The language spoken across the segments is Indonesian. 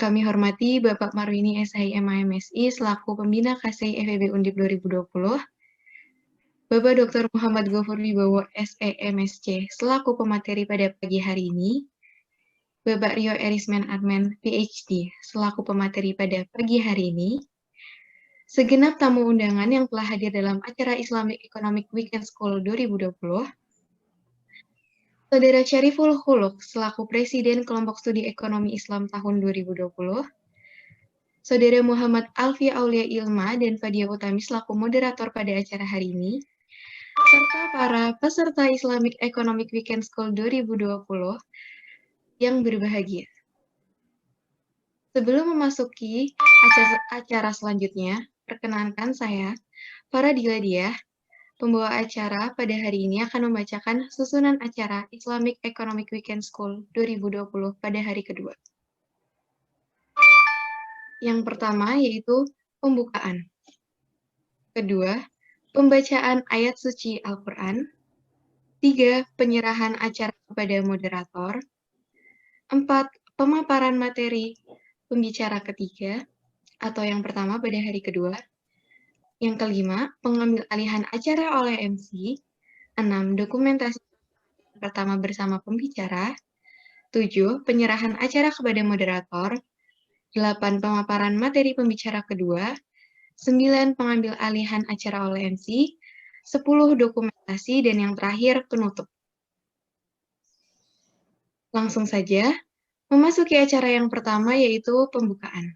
kami hormati Bapak Marwini SHIM MSI selaku Pembina KSI FEB Undip 2020, Bapak Dr. Muhammad Gofur Wibowo SEMSC selaku pemateri pada pagi hari ini, Bapak Rio Erisman Admen PhD selaku pemateri pada pagi hari ini, segenap tamu undangan yang telah hadir dalam acara Islamic Economic Weekend School 2020, Saudara Syariful Khuluk selaku Presiden Kelompok Studi Ekonomi Islam tahun 2020, Saudara Muhammad Alfi Aulia Ilma dan Fadia Utami selaku moderator pada acara hari ini, serta para peserta Islamic Economic Weekend School 2020 yang berbahagia. Sebelum memasuki acara selanjutnya, perkenankan saya, Farah Diladiah, pembawa acara pada hari ini akan membacakan susunan acara Islamic Economic Weekend School 2020 pada hari kedua. Yang pertama yaitu pembukaan. Kedua, pembacaan ayat suci Al-Quran. 3, penyerahan acara kepada moderator. 4, pemaparan materi pembicara ketiga, atau yang pertama pada hari kedua. Yang kelima, pengambil alihan acara oleh MC. 6, dokumentasi pertama bersama pembicara. 7, penyerahan acara kepada moderator. 8, pemaparan materi pembicara kedua. 9, pengambil alihan acara oleh MC. 10, dokumentasi, dan yang terakhir, penutup. Langsung saja, memasuki acara yang pertama yaitu pembukaan.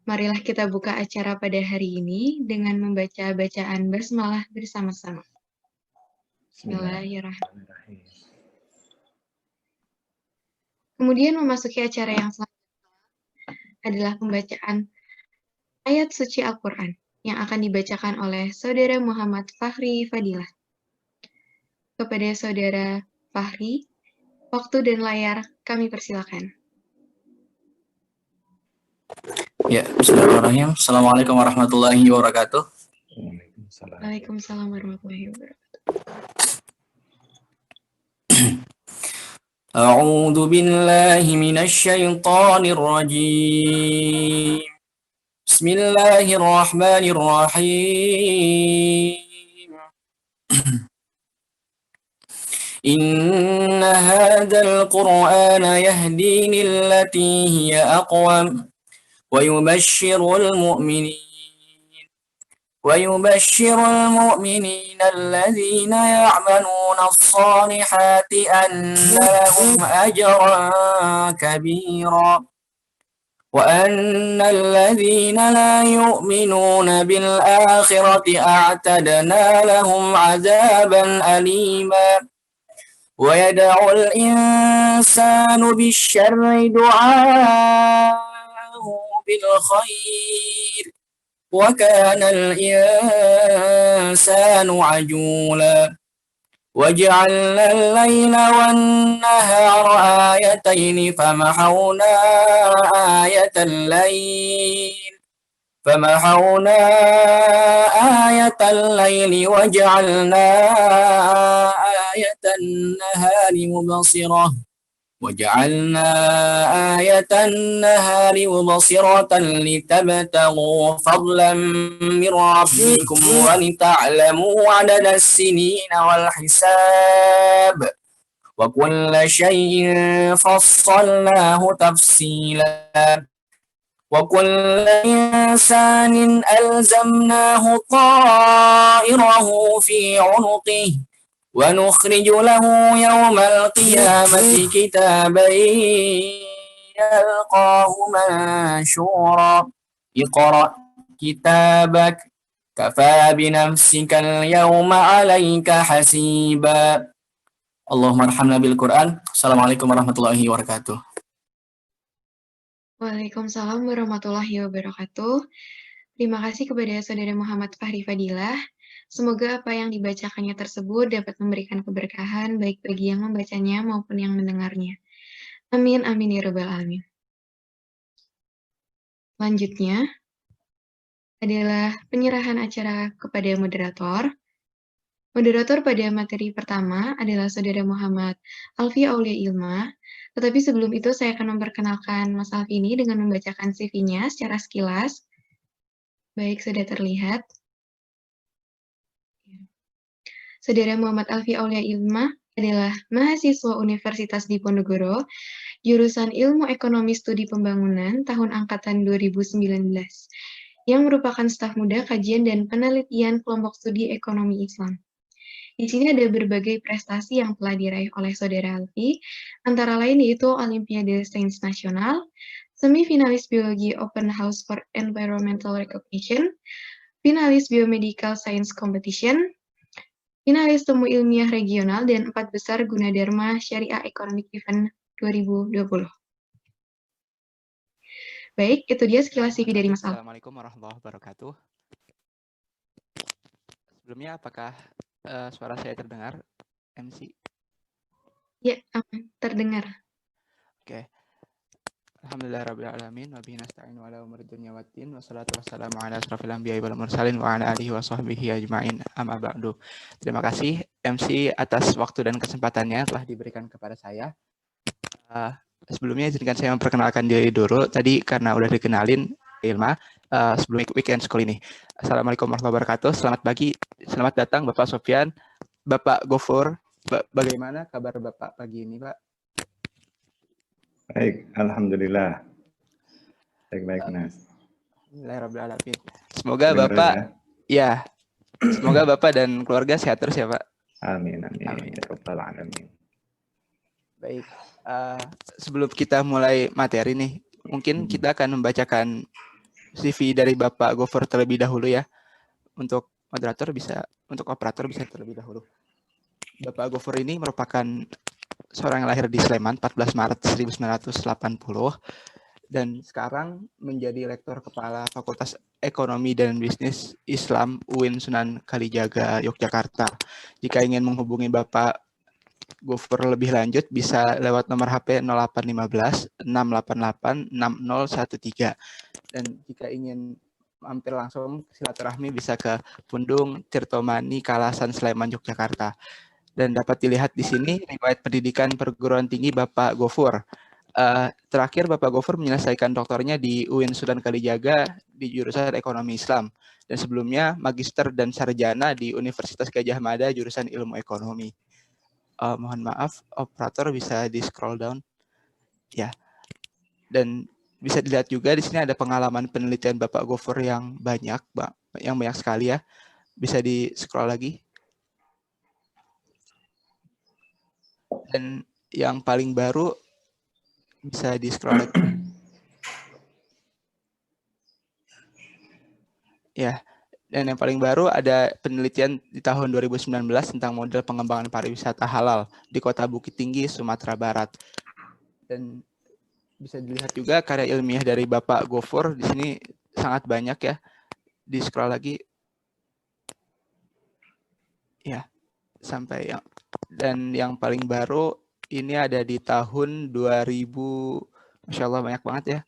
Marilah kita buka acara pada hari ini dengan membaca bacaan basmalah bersama-sama. Bismillahirrahmanirrahim. Kemudian memasuki acara yang selanjutnya adalah pembacaan ayat suci Al-Quran yang akan dibacakan oleh Saudara Muhammad Fahri Fadilah. Kepada Saudara Fahri, waktu dan layar kami persilakan. Ya, bismillahirrahmanirrahim. Assalamualaikum warahmatullahi wabarakatuh. Waalaikumsalam warahmatullahi wabarakatuh. A'udzu billahi minasy syaithanir rajim. Bismillahirrahmanirrahim. Inna hadzal qur'ana yahdi lillati hiya aqwam wa yubashshirul mu'minin الذين يعملون الصالحات أن لهم أجرا كبيرا وأن الذين لا يؤمنون بالآخرة أعتدنا لهم عذابا أليما ويدعو الإنسان بالشر دعاءه بالخير وكان الإنسان عجولا وجعلنا الليل والنهار آيتين فمحونا آية الليل وجعلنا آية النهار مبصرة لتبتغوا فضلا من ربكم ولتعلموا عدد السنين والحساب وكل شيء فصلناه تفصيلا وكل إنسان ألزمناه طائره في عنقه ونخرج له يوم القيامة كتابا يلقاه منشورا اقرأ كتابك كفى بنفسك اليوم عليك حسيبا اللهم ارحمنا بالقرآن. Assalamualaikum warahmatullahi wabarakatuh. Waalaikumsalam warahmatullahi wabarakatuh. Terima kasih kepada Saudara Muhammad Fahri Fadilah. Semoga apa yang dibacakannya tersebut dapat memberikan keberkahan baik bagi yang membacanya maupun yang mendengarnya. Amin, amin ya rabbal alamin. Selanjutnya adalah penyerahan acara kepada moderator. Moderator pada materi pertama adalah Saudara Muhammad Alfi Aulia Ilma. Tetapi sebelum itu saya akan memperkenalkan Mas Alfi ini dengan membacakan CV-nya secara sekilas. Baik, sudah terlihat. Saudara Muhammad Alfi Aulia Ilmah adalah mahasiswa Universitas Diponegoro, jurusan Ilmu Ekonomi Studi Pembangunan tahun angkatan 2019, yang merupakan staf muda kajian dan penelitian kelompok studi ekonomi Islam. Di sini ada berbagai prestasi yang telah diraih oleh Saudara Alfi, antara lain yaitu Olimpiade Sains Nasional, semifinalis Biologi Open House for Environmental Recognition, finalis Biomedical Science Competition, finalis Temu Ilmiah Regional, dan 4 besar Gunadarma Syariah Economic Event 2020. Baik, itu dia sekilas CV dari Mas Alfi. Assalamualaikum warahmatullahi wabarakatuh. Sebelumnya, apakah suara saya terdengar, MC? Ya, terdengar. Oke. Alhamdulillahirrabbilalamin, wa bihi nasta'in wa ala umuri dunya waddin, wassalatu wassalamu ala asrafil anbiya'i wal mursalin wa ala alihi wa sahbihi ajma'in, amma ba'du. Terima kasih MC atas waktu dan kesempatannya telah diberikan kepada saya. Sebelumnya izinkan saya memperkenalkan diri dulu. Tadi karena udah dikenalin Ilma sebelum weekend school ini. Assalamualaikum warahmatullahi wabarakatuh. Selamat pagi, selamat datang Bapak Sofyan, Bapak Gofur. Bagaimana kabar Bapak pagi ini, Pak? Baik, alhamdulillah. Baik-baik, Nas. Alhamdulillahirrahmanirrahim. Semoga Dengar Bapak semoga Bapak dan keluarga sehat terus ya, Pak. Amin, amin. Amin. Ya Rabbal alamin. Baik, sebelum kita mulai materi nih, mungkin kita akan membacakan CV dari Bapak Gofur terlebih dahulu ya. Untuk operator bisa terlebih dahulu. Bapak Gofur ini merupakan seorang yang lahir di Sleman 14 Maret 1980 dan sekarang menjadi Rektor Kepala Fakultas Ekonomi dan Bisnis Islam UIN Sunan Kalijaga, Yogyakarta. Jika ingin menghubungi Bapak Gofur lebih lanjut bisa lewat nomor HP 0815 688 6013. Dan jika ingin mampir langsung silaturahmi bisa ke Pundung Tirtomani Kalasan Sleman Yogyakarta. Dan dapat dilihat di sini riwayat pendidikan perguruan tinggi Bapak Gofur. Terakhir Bapak Gofur menyelesaikan doktornya di UIN Sunan Kalijaga di jurusan Ekonomi Islam. Dan sebelumnya magister dan sarjana di Universitas Gadjah Mada jurusan Ilmu Ekonomi. Mohon maaf, operator bisa di scroll down. Ya. Dan bisa dilihat juga di sini ada pengalaman penelitian Bapak Gofur yang banyak sekali ya. Bisa di scroll lagi. Dan yang paling baru bisa di scroll lagi. Ya. Dan yang paling baru ada penelitian di tahun 2019 tentang model pengembangan pariwisata halal di Kota Bukit Tinggi, Sumatera Barat. Dan bisa dilihat juga karya ilmiah dari Bapak Gofur di sini sangat banyak ya. Di scroll lagi. Ya, sampai yang dan yang paling baru ini ada di tahun 2000, Masya Allah banyak banget ya.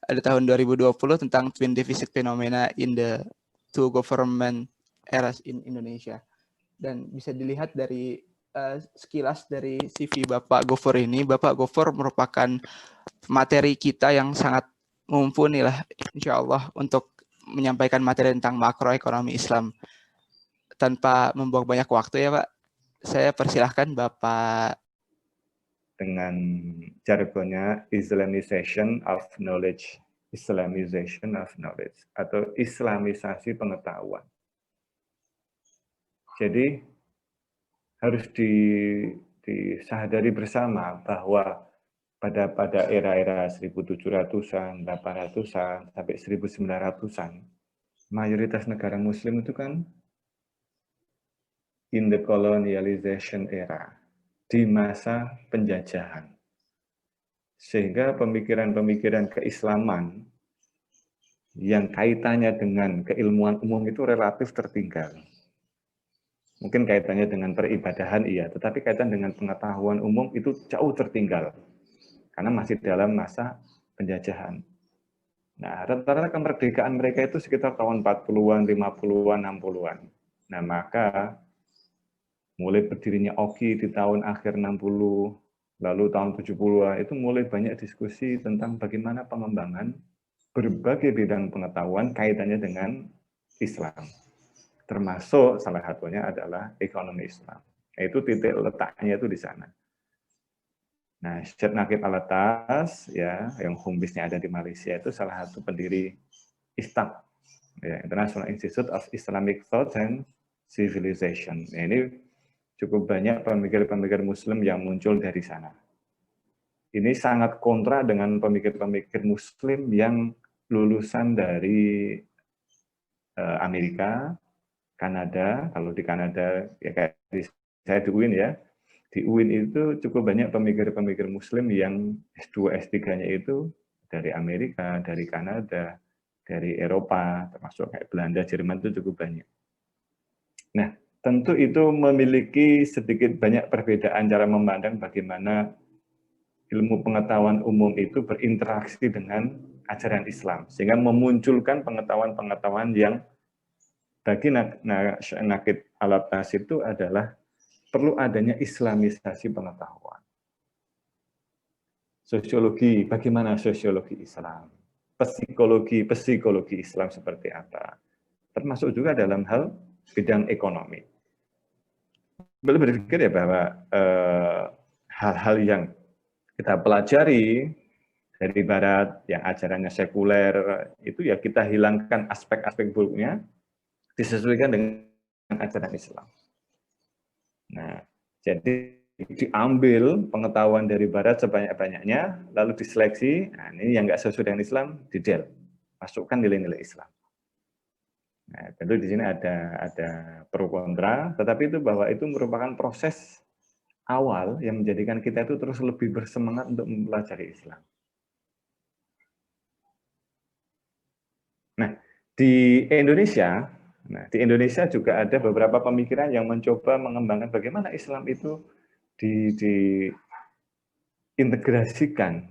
Ada tahun 2020 tentang twin deficit phenomena in the two government eras in Indonesia. Dan bisa dilihat dari sekilas dari CV Bapak Gofur ini, Bapak Gofur merupakan materi kita yang sangat mumpuni lah insya Allah untuk menyampaikan materi tentang makroekonomi Islam. Tanpa membuang banyak waktu ya Pak, saya persilahkan Bapak. Dengan jargonnya Islamization of knowledge atau Islamisasi pengetahuan. Jadi harus disadari bersama bahwa pada era-era 1700-an, 800-an, sampai 1900-an, mayoritas negara muslim itu kan in the colonialization era, di masa penjajahan. Sehingga pemikiran-pemikiran keislaman yang kaitannya dengan keilmuan umum itu relatif tertinggal. Mungkin kaitannya dengan peribadahan iya, tetapi kaitan dengan pengetahuan umum itu jauh tertinggal. Karena masih dalam masa penjajahan. Nah, rata-rata kemerdekaan mereka itu sekitar tahun 40-an, 50-an, 60-an. Nah, maka mulai berdirinya OKI di tahun akhir 60, lalu tahun 70-an itu mulai banyak diskusi tentang bagaimana pengembangan berbagai bidang pengetahuan kaitannya dengan Islam. Termasuk salah satunya adalah ekonomi Islam. Itu titik letaknya itu di sana. Nah, Syed Naqib Alatas, ya, yang home base-nya ada di Malaysia, itu salah satu pendiri IISTAC, ya, International Institute of Islamic Thought and Civilization. Nah, ini cukup banyak pemikir-pemikir Muslim yang muncul dari sana. Ini sangat kontra dengan pemikir-pemikir Muslim yang lulusan dari Amerika, Kanada. Kalau di Kanada, ya kayak saya di UIN ya, di UIN itu cukup banyak pemikir-pemikir Muslim yang S2, S3-nya itu dari Amerika, dari Kanada, dari Eropa, termasuk kayak Belanda, Jerman itu cukup banyak. Nah, tentu itu memiliki sedikit banyak perbedaan cara memandang bagaimana ilmu pengetahuan umum itu berinteraksi dengan ajaran Islam, sehingga memunculkan pengetahuan-pengetahuan yang bagi Naqib Alatas itu adalah perlu adanya islamisasi pengetahuan. Sosiologi, bagaimana sosiologi Islam? Psikologi Islam seperti apa? Termasuk juga dalam hal bidang ekonomi. Beliau berpikir ya bahwa hal-hal yang kita pelajari dari Barat, yang ajarannya sekuler, itu ya kita hilangkan aspek-aspek buruknya, disesuaikan dengan ajaran Islam. Nah, jadi diambil pengetahuan dari Barat sebanyak-banyaknya, lalu diseleksi, nah ini yang nggak sesuai dengan Islam, didel, masukkan nilai-nilai Islam. Nah, tentu di sini ada pro kontra, tetapi itu bahwa itu merupakan proses awal yang menjadikan kita itu terus lebih bersemangat untuk mempelajari Islam. Nah, di Indonesia juga ada beberapa pemikiran yang mencoba mengembangkan bagaimana Islam itu diintegrasikan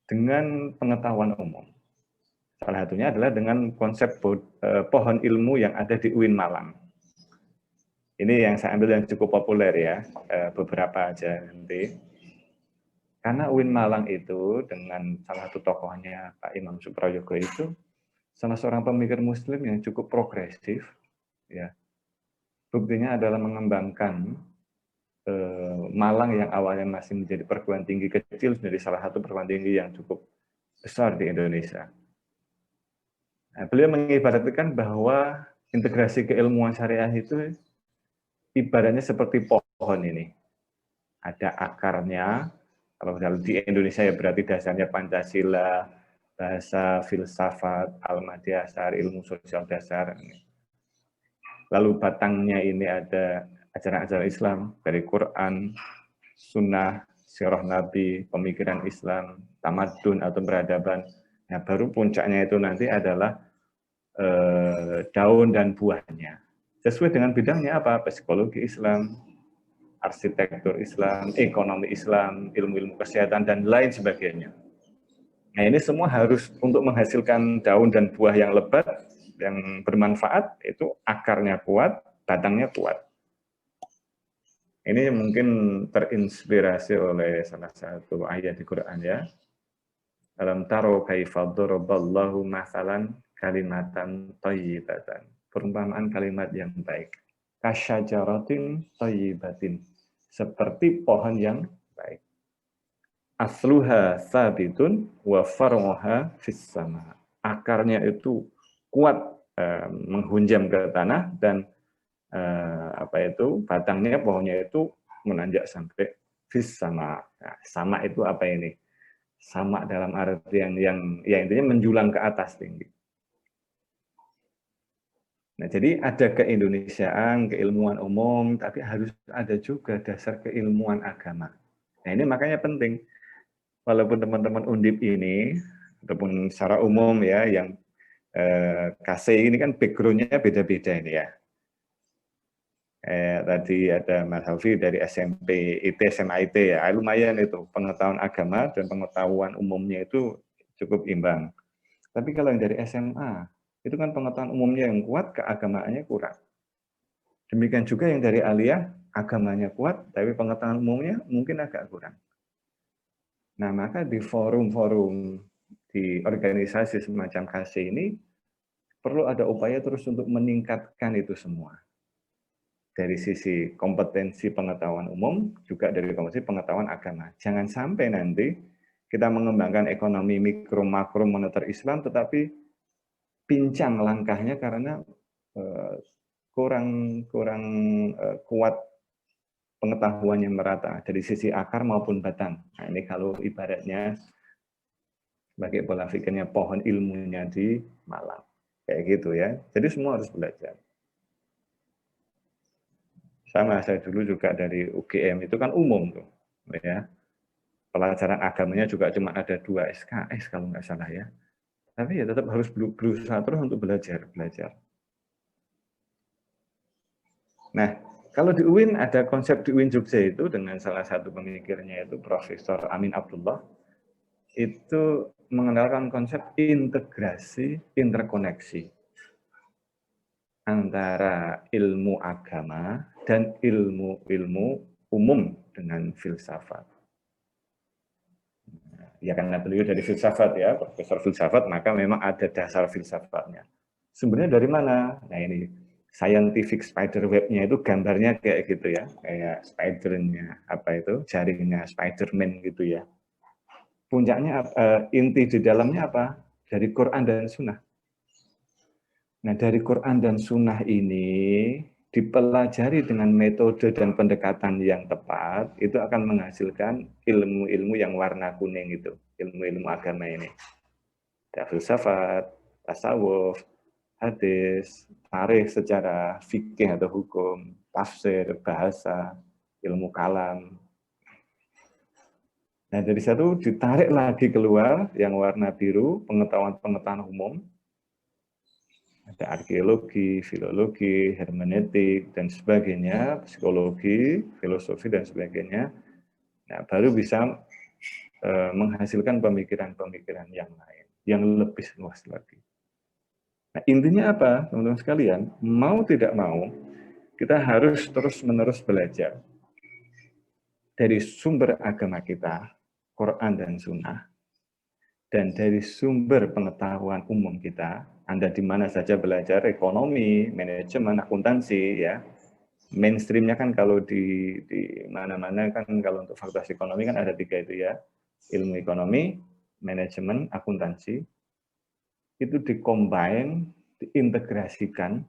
dengan pengetahuan umum. Salah satunya adalah dengan konsep pohon ilmu yang ada di UIN Malang. Ini yang saya ambil yang cukup populer ya, beberapa aja nanti. Karena UIN Malang itu dengan salah satu tokohnya Pak Imam Suprayogo itu salah seorang pemikir Muslim yang cukup progresif, ya. Buktinya adalah mengembangkan Malang yang awalnya masih menjadi perguruan tinggi kecil menjadi salah satu perguruan tinggi yang cukup besar di Indonesia. Nah, beliau mengibaratkan bahwa integrasi keilmuan syariah itu ibaratnya seperti pohon ini. Ada akarnya, kalau di Indonesia ya berarti dasarnya Pancasila, bahasa filsafat, Al-Madiyasar, ilmu sosial dasar. Lalu batangnya ini ada ajaran-ajaran Islam dari Quran, Sunnah, Sirah Nabi, pemikiran Islam, tamadun atau peradaban. Nah, baru puncaknya itu nanti adalah daun dan buahnya. Sesuai dengan bidangnya apa? Psikologi Islam, arsitektur Islam, ekonomi Islam, ilmu-ilmu kesehatan, dan lain sebagainya. Nah, ini semua harus untuk menghasilkan daun dan buah yang lebat, yang bermanfaat, itu akarnya kuat, batangnya kuat. Ini mungkin terinspirasi oleh salah satu ayat di Quran ya. Alam taro kaifa daraballahu mathalan kalimatan thayyibatan. Perumpamaan kalimat yang baik. Kasyajaratin thayyibatin. Seperti pohon yang baik. Asluha sabitun wa far'uha fis sama. Akarnya itu kuat menghunjam ke tanah dan batangnya pohonnya itu menanjak sampai fis sama. Nah, sama itu apa ini? Sama dalam artian yang intinya menjulang ke atas tinggi. Nah, jadi ada keindonesiaan, keilmuan umum, tapi harus ada juga dasar keilmuan agama. Nah, ini makanya penting. Walaupun teman-teman Undip ini, ataupun secara umum ya, yang KC ini kan background-nya beda-beda ini ya. Tadi ada Mas Hafi dari SMP, IT, SMA IT ya, lumayan itu pengetahuan agama dan pengetahuan umumnya itu cukup imbang. Tapi kalau yang dari SMA, itu kan pengetahuan umumnya yang kuat, keagamaannya kurang. Demikian juga yang dari aliyah, agamanya kuat, tapi pengetahuan umumnya mungkin agak kurang. Nah, maka di forum-forum, di organisasi semacam KC ini, perlu ada upaya terus untuk meningkatkan itu semua. Dari sisi kompetensi pengetahuan umum, juga dari kompetensi pengetahuan agama. Jangan sampai nanti kita mengembangkan ekonomi mikro makro moneter Islam, tetapi pincang langkahnya karena kurang kuat pengetahuannya merata dari sisi akar maupun batang. Nah, ini kalau ibaratnya sebagai pola pikirnya pohon ilmunya di Malang. Kayak gitu ya. Jadi semua harus belajar. Sama, saya dulu juga dari UGM, itu kan umum tuh. Ya. Pelajaran agamanya juga cuma ada 2 SKS kalau nggak salah ya. Tapi ya tetap harus berusaha terus untuk belajar. Nah, kalau di UIN ada konsep di UIN Jogja itu dengan salah satu pemikirnya itu Profesor Amin Abdullah, itu mengenalkan konsep integrasi interkoneksi antara ilmu agama dan ilmu-ilmu umum dengan filsafat. Ya karena beliau dari filsafat ya, profesor filsafat, maka memang ada dasar filsafatnya. Sebenarnya dari mana? Nah ini, scientific spider web-nya itu gambarnya kayak gitu ya, kayak spider-nya, apa itu, jaringnya Spiderman gitu ya. Puncaknya, inti di dalamnya apa? Dari Quran dan Sunnah. Nah, dari Quran dan Sunnah ini dipelajari dengan metode dan pendekatan yang tepat, itu akan menghasilkan ilmu-ilmu yang warna kuning itu, ilmu-ilmu agama ini. Ada filsafat, tasawuf, hadis, tarikh secara fikih atau hukum, tafsir, bahasa, ilmu kalam. Nah, dari situ ditarik lagi keluar yang warna biru, pengetahuan-pengetahuan umum, ada arkeologi, filologi, hermeneutik, dan sebagainya, psikologi, filosofi, dan sebagainya. Nah, baru bisa menghasilkan pemikiran-pemikiran yang lain, yang lebih luas lagi. Nah, intinya apa, teman-teman sekalian? Mau tidak mau, kita harus terus-menerus belajar dari sumber agama kita, Quran dan Sunnah, dan dari sumber pengetahuan umum kita. Anda di mana saja belajar ekonomi, manajemen, akuntansi, ya. Mainstreamnya kan kalau di mana-mana kan kalau untuk fakultas ekonomi kan ada 3 itu ya. Ilmu ekonomi, manajemen, akuntansi. Itu dikombine, diintegrasikan,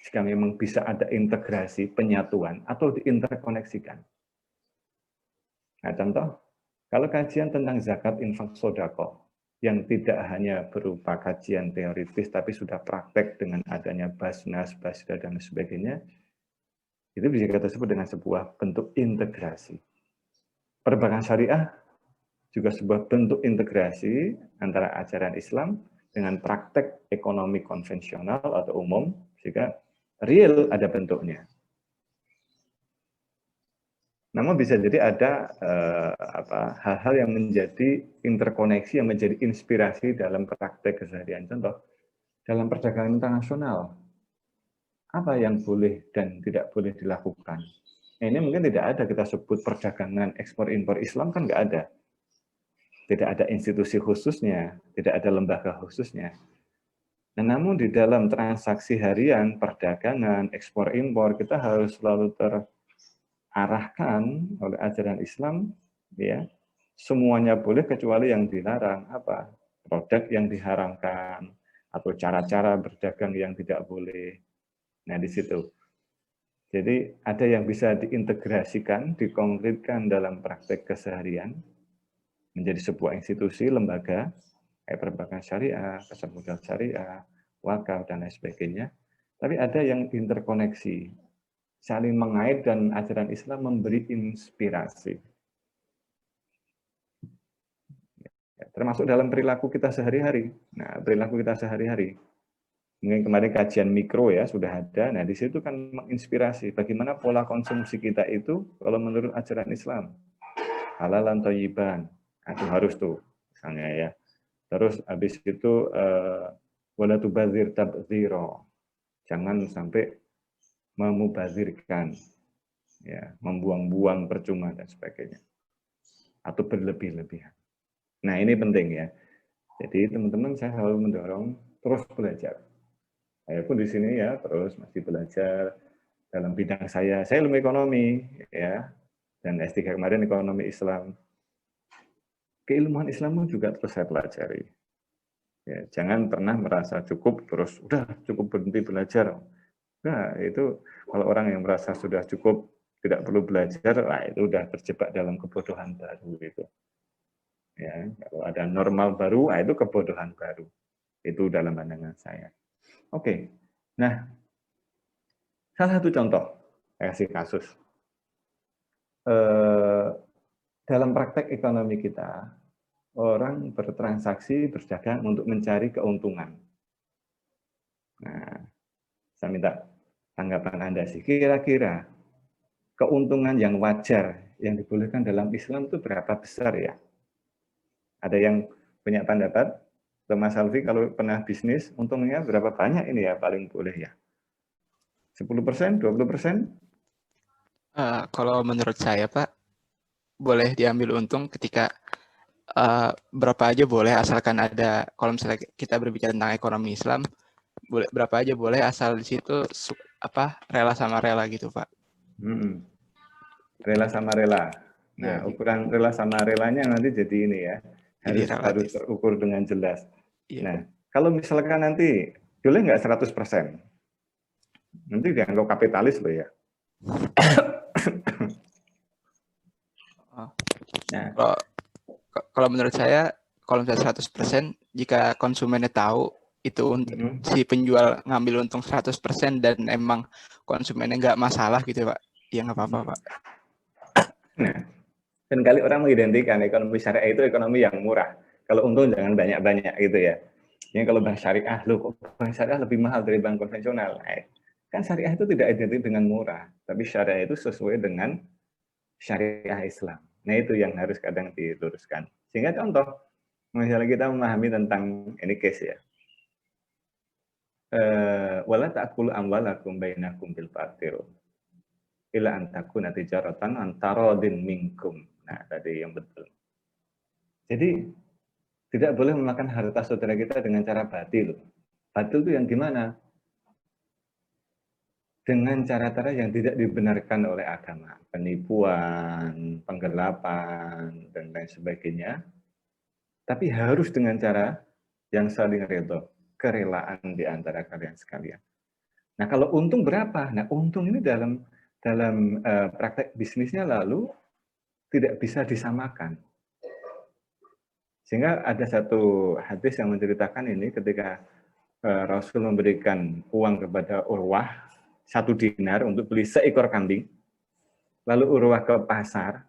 jika memang bisa ada integrasi, penyatuan, atau diinterkoneksikan. Nah, contoh, kalau kajian tentang zakat infak sodako, yang tidak hanya berupa kajian teoritis, tapi sudah praktek dengan adanya basnas, basda, dan sebagainya, itu bisa kita sebut dengan sebuah bentuk integrasi. Perbankan syariah juga sebuah bentuk integrasi antara ajaran Islam dengan praktek ekonomi konvensional atau umum, sehingga real ada bentuknya. Namun bisa jadi ada hal-hal yang menjadi interkoneksi, yang menjadi inspirasi dalam praktek keseharian. Contoh, dalam perdagangan internasional, apa yang boleh dan tidak boleh dilakukan? Nah, ini mungkin tidak ada kita sebut perdagangan ekspor-impor Islam, kan nggak ada. Tidak ada institusi khususnya, tidak ada lembaga khususnya. Nah, namun di dalam transaksi harian, perdagangan, ekspor-impor, kita harus selalu arahkan oleh ajaran Islam, ya, semuanya boleh kecuali yang dilarang. Apa? Produk yang diharamkan atau cara-cara berdagang yang tidak boleh. Nah, di situ. Jadi ada yang bisa diintegrasikan, dikonkretkan dalam praktek keseharian menjadi sebuah institusi, lembaga, kayak perbankan syariah, pasar modal syariah, wakaf dan lain sebagainya. Tapi ada yang interkoneksi, saling mengait, dan ajaran Islam memberi inspirasi. Termasuk dalam perilaku kita sehari-hari. Nah, perilaku kita sehari-hari. Mungkin kemarin kajian mikro ya sudah ada. Nah, di situ kan menginspirasi bagaimana pola konsumsi kita itu kalau menurut ajaran Islam. Halalan thayyiban. Itu harus tuh misalnya ya. Terus habis itu wala tubadzir tabdzira. Jangan sampai memubazirkan. ya, membuang-buang percuma dan sebagainya, atau berlebih-lebihan. Nah, ini penting ya. Jadi teman-teman, saya selalu mendorong terus belajar. Saya pun di sini ya terus masih belajar dalam bidang saya ilmu ekonomi ya, dan S3 kemarin ekonomi Islam. Keilmuan Islam juga terus saya pelajari. Ya, jangan pernah merasa cukup terus udah cukup berhenti belajar. Nah, itu kalau orang yang merasa sudah cukup tidak perlu belajar, nah itu udah terjebak dalam kebodohan baru itu. Ya, kalau ada normal baru, nah itu kebodohan baru. Itu dalam pandangan saya. Oke. Nah, salah satu contoh, saya kasih kasus. Dalam praktek ekonomi kita, orang bertransaksi, berdagang untuk mencari keuntungan. Nah, saya minta tanggapan Anda sih. Kira-kira keuntungan yang wajar yang dibolehkan dalam Islam itu berapa besar ya? Ada yang punya pendapat? Mas Alfi, kalau pernah bisnis, untungnya berapa banyak ini ya paling boleh ya? 10%, 20%? Kalau menurut saya, Pak, boleh diambil untung ketika berapa aja boleh, asalkan ada, kalau misalnya kita berbicara tentang ekonomi Islam, boleh berapa aja boleh, asal di situ rela sama rela gitu, Pak. Rela sama rela. Nah, Ya, ukuran rela sama relanya nanti jadi ini ya, harus terukur dengan jelas. Ya. Nah, kalau misalkan nanti boleh nggak 100%? Nanti dianggap kapitalis loh ya. Nah, kalau menurut saya, kalau misalnya 100%, jika konsumennya tahu itu si penjual ngambil untung 100% dan emang konsumennya nggak masalah gitu, Pak, ya nggak apa-apa, Pak. Nah, dan kali orang mengidentikan ekonomi syariah itu ekonomi yang murah. Kalau untung jangan banyak-banyak gitu ya. Yang kalau bank syariah, loh kok bank syariah lebih mahal dari bank konvensional? Kan syariah itu tidak identik dengan murah, tapi syariah itu sesuai dengan syariah Islam. Nah, itu yang harus kadang diluruskan. Sehingga contoh, misalnya kita memahami tentang ini case ya. Wala ta'kulu amwalakum bainakum bil batil ila an takuna tijaratan antaradin minkum. Nah, tadi yang betul. Jadi tidak boleh memakan harta saudara kita dengan cara batil. Batil itu yang gimana? Dengan cara-cara yang tidak dibenarkan oleh agama, penipuan, penggelapan, dan lain sebagainya. Tapi harus dengan cara yang saling ridho, kerelaan di antara kalian sekalian. Nah, kalau untung berapa? Nah, untung ini dalam praktek bisnisnya lalu tidak bisa disamakan. Sehingga ada satu hadis yang menceritakan ini ketika Rasul memberikan uang kepada Urwah 1 dinar untuk beli seekor kambing. Lalu Urwah ke pasar,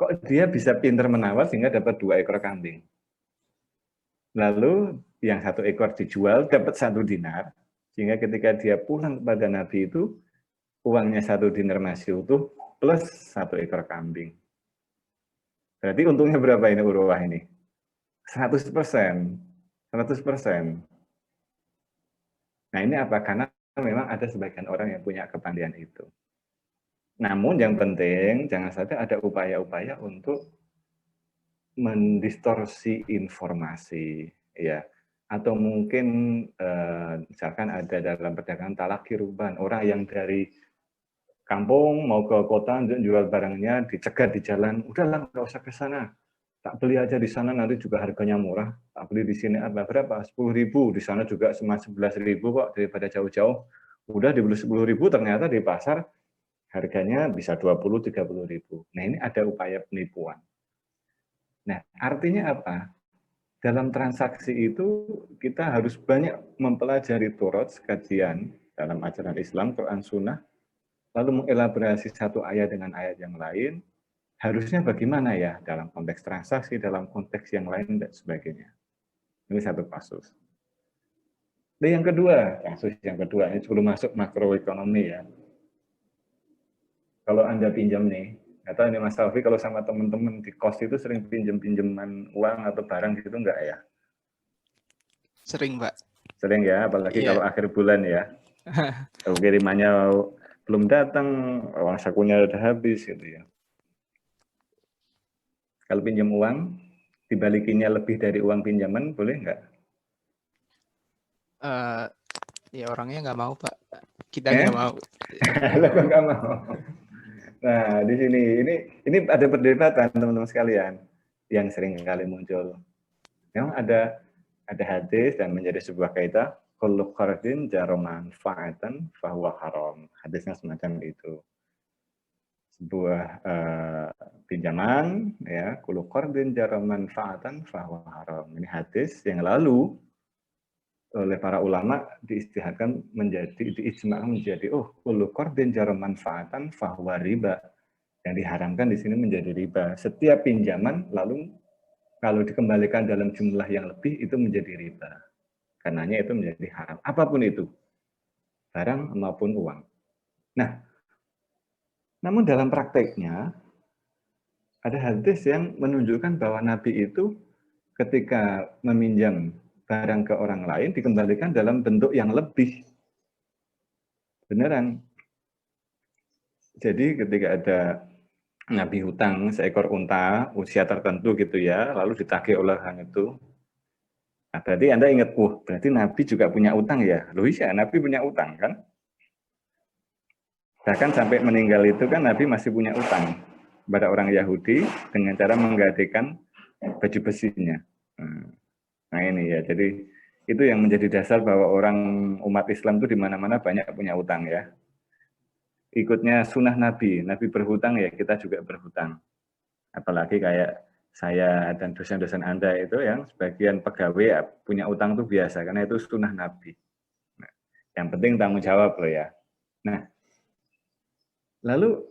kok dia bisa pintar menawar sehingga dapat 2 ekor kambing. Lalu yang 1 ekor dijual dapat 1 dinar, sehingga ketika dia pulang kepada Nabi itu uangnya 1 dinar masih utuh plus 1 ekor kambing. Berarti untungnya berapa ini Urwah ini? 100%. 100%. Nah, ini apa? Karena memang ada sebagian orang yang punya kepandaian itu. Namun yang penting jangan sampai ada upaya-upaya untuk mendistorsi informasi, ya. Atau mungkin misalkan ada dalam perdagangan talaqi ruban, orang yang dari kampung mau ke kota jual barangnya dicegat di jalan, udahlah nggak usah ke sana, tak beli aja di sana nanti juga harganya murah, tak beli di sini berapa 10.000, di sana juga cuma 11.000 kok, daripada jauh-jauh. Udah dibeli 10.000 ternyata di pasar harganya bisa 20-30.000. Nah, ini ada upaya penipuan. Nah, artinya apa? Dalam transaksi itu kita harus banyak mempelajari Taurat, kajian dalam ajaran Islam, Quran, Sunnah, lalu mengelaborasi satu ayat dengan ayat yang lain, harusnya bagaimana ya dalam konteks transaksi, dalam konteks yang lain, dan sebagainya. Ini satu kasus. Nah, yang kedua, kasus yang kedua, ini sebelum masuk makroekonomi ya. Kalau Anda pinjam nih, nggak tahu ini Mas Alfi kalau sama teman-teman di kos itu sering pinjam-pinjaman uang atau barang gitu nggak ya? Sering, Pak. Sering ya, apalagi kalau akhir bulan ya. Kalau kirimannya belum datang, uang sakunya udah habis gitu ya. Kalau pinjam uang, dibalikinnya lebih dari uang pinjaman, boleh nggak? Ya orangnya nggak mau, Pak. Kitanya mau. Lah, kok nggak mau? Nah, di sini ini ada perdebatan teman-teman sekalian yang sering kali muncul. Memang ada hadis dan menjadi sebuah kaidah, kullu qardin jara manfaatan fahuwa haram. Hadisnya semacam itu. Sebuah pinjaman, ya, kullu qardin jara manfaatan fahuwa haram. Ini hadis yang lalu oleh para ulama diistihadkan diijma'kan menjadi kullu qardin jara manfaatan fahuwa riba. Yang diharamkan di sini menjadi riba. Setiap pinjaman lalu kalau dikembalikan dalam jumlah yang lebih itu menjadi riba. Karenanya itu menjadi haram. Apapun itu, barang maupun uang. Nah, namun dalam prakteknya ada hadis yang menunjukkan bahwa Nabi itu ketika meminjam barang ke orang lain dikembalikan dalam bentuk yang lebih. Beneran. Jadi ketika ada Nabi hutang seekor unta usia tertentu gitu ya, lalu ditagih oleh orang itu. Nah, berarti Anda ingat, berarti Nabi juga punya utang ya? Loh iya, Nabi punya utang kan? Bahkan sampai meninggal itu kan Nabi masih punya utang pada orang Yahudi dengan cara menggadaikan baju besinya. Nah ini ya, jadi itu yang menjadi dasar bahwa orang umat Islam itu di mana-mana banyak punya utang ya. Ikutnya sunnah Nabi berhutang ya kita juga berhutang. Apalagi kayak saya dan dosen-dosen Anda itu yang sebagian pegawai ya, punya utang itu biasa karena itu sunnah Nabi. Nah, yang penting tanggung jawab loh ya. Nah, lalu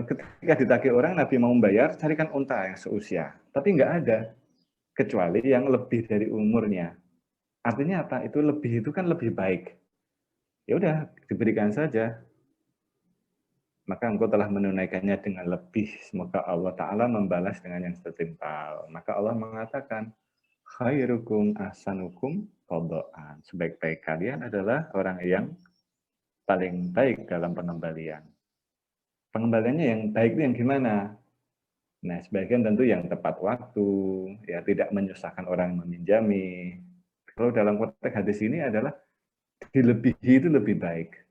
ketika ditagih orang Nabi mau membayar, carikan unta yang seusia. Tapi nggak ada kecuali yang lebih dari umurnya. Artinya apa? Itu lebih itu kan lebih baik. Ya udah diberikan saja. Maka engkau telah menunaikannya dengan lebih. Semoga Allah Ta'ala membalas dengan yang setimpal. Maka Allah mengatakan, khairukum ahsanukum qada'an. Sebaik-baik kalian adalah orang yang paling baik dalam pengembalian. Pengembaliannya yang baik itu yang gimana? Nah, sebagian tentu yang tepat waktu, ya tidak menyusahkan orang yang meminjami. Kalau dalam konteks hadis ini adalah dilebihi itu lebih baik.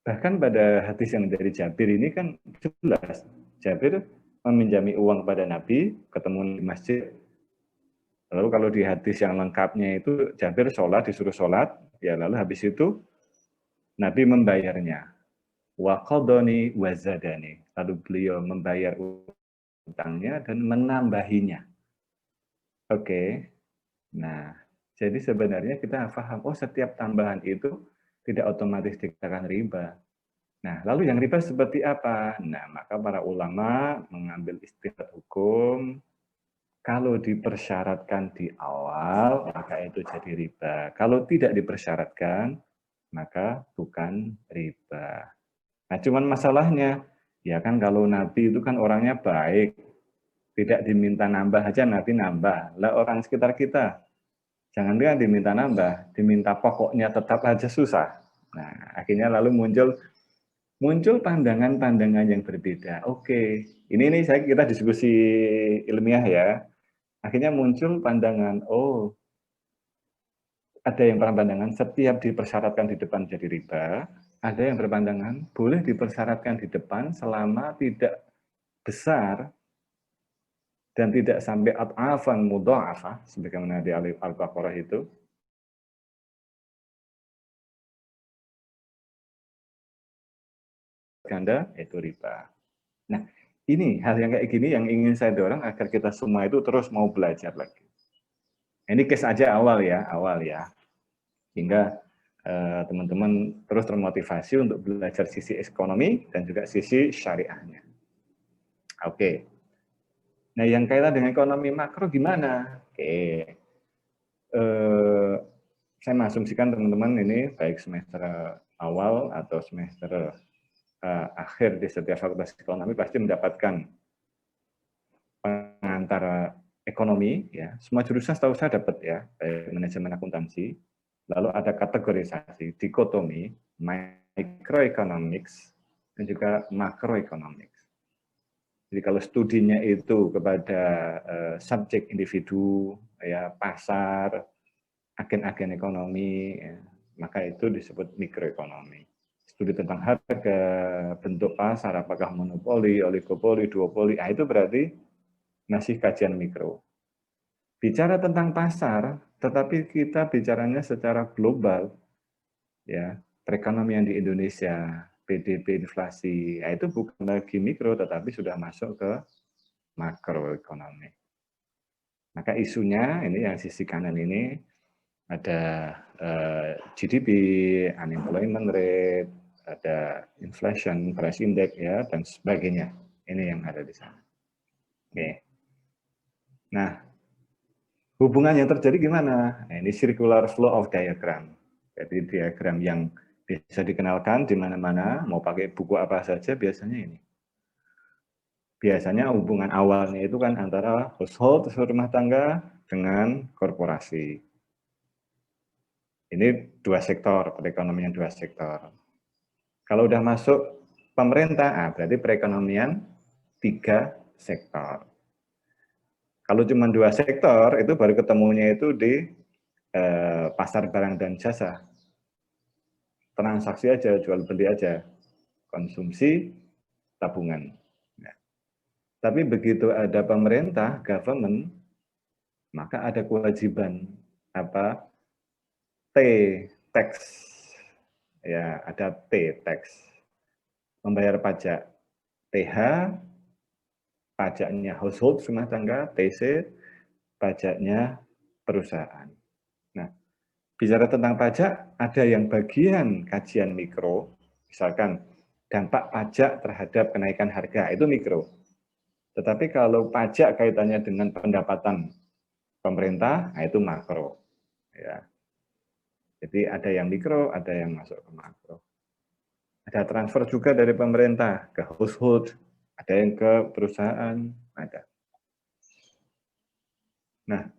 Bahkan pada hadis yang dari Jabir ini kan jelas. Jabir meminjami uang pada Nabi, ketemu di masjid. Lalu kalau di hadis yang lengkapnya itu Jabir sholat, disuruh sholat, ya lalu habis itu Nabi membayarnya. Wa qadani wa zadani. Lalu beliau membayar utangnya dan menambahinya. Oke. Nah, jadi sebenarnya kita paham, setiap tambahan itu tidak otomatis dikatakan riba. Nah, lalu yang riba seperti apa? Nah, maka para ulama mengambil istilah hukum, kalau dipersyaratkan di awal, maka itu jadi riba. Kalau tidak dipersyaratkan, maka bukan riba. Nah, cuman masalahnya, ya kan kalau Nabi itu kan orangnya baik, tidak diminta nambah aja Nabi nambah. Lah orang sekitar kita, jangan dia diminta nambah, diminta pokoknya tetap aja susah. Nah, akhirnya lalu muncul pandangan-pandangan yang berbeda. Oke, ini kita diskusi ilmiah ya. Akhirnya muncul pandangan, ada yang berpandangan setiap dipersyaratkan di depan jadi riba, ada yang berpandangan boleh dipersyaratkan di depan selama tidak besar dan tidak sampai ad'afan mudha'afah sebagaimana di Al-Baqarah itu. Ganda itu riba. Nah, ini hal yang kayak gini yang ingin saya dorong agar kita semua itu terus mau belajar lagi. Ini case aja awal ya. Hingga teman-teman terus termotivasi untuk belajar sisi ekonomi dan juga sisi syariahnya. Oke. Nah, yang kaitan dengan ekonomi makro gimana? Oke. Saya mengasumsikan teman-teman ini baik semester awal atau semester akhir di setiap fakultas ekonomi pasti mendapatkan pengantar ekonomi ya. Semua jurusan setahu saya dapat ya, baik manajemen akuntansi. Lalu ada kategorisasi, dikotomi, microeconomics dan juga macroeconomics. Jadi kalau studinya itu kepada subjek individu, ya pasar, agen-agen ekonomi, ya, maka itu disebut mikroekonomi. Studi tentang harga, bentuk pasar, apakah monopoli, oligopoli, duopoli, nah itu berarti masih kajian mikro. Bicara tentang pasar, tetapi kita bicaranya secara global, ya perekonomian di Indonesia, PDB, inflasi, nah itu bukan lagi mikro, tetapi sudah masuk ke makroekonomi. Maka isunya ini yang sisi kanan ini ada GDP, unemployment rate, ada inflation, price index ya dan sebagainya. Ini yang ada di sana. Oke. Nah, hubungan yang terjadi gimana? Nah, ini circular flow of diagram. Jadi diagram yang bisa dikenalkan di mana-mana, mau pakai buku apa saja biasanya ini. Biasanya hubungan awalnya itu kan antara household, rumah tangga, dengan korporasi. Ini dua sektor, perekonomian dua sektor. Kalau udah masuk pemerintah, berarti perekonomian tiga sektor. Kalau cuma dua sektor, itu baru ketemunya itu di pasar barang dan jasa. Transaksi aja, jual beli aja. Konsumsi, tabungan. Nah, tapi begitu ada pemerintah, government, maka ada kewajiban apa? T, tax. Ya, ada T, tax. Membayar pajak. TH, pajaknya household rumah tangga, TC, pajaknya perusahaan. Nah, bicara tentang pajak, ada yang bagian kajian mikro, misalkan dampak pajak terhadap kenaikan harga, itu mikro. Tetapi kalau pajak kaitannya dengan pendapatan pemerintah, nah itu makro. Ya. Jadi ada yang mikro, ada yang masuk ke makro. Ada transfer juga dari pemerintah ke household, ada yang ke perusahaan, ada. Nah,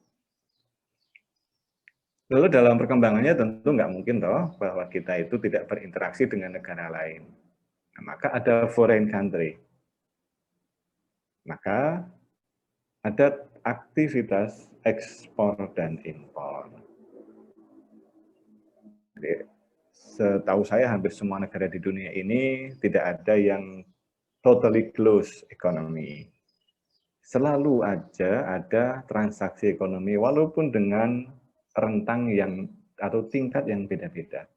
lalu dalam perkembangannya tentu nggak mungkin toh bahwa kita itu tidak berinteraksi dengan negara lain. Nah, maka ada foreign country. Maka ada aktivitas ekspor dan impor. Jadi, setahu saya hampir semua negara di dunia ini tidak ada yang totally closed economy. Selalu aja ada transaksi ekonomi walaupun dengan rentang yang atau tingkat yang beda-beda.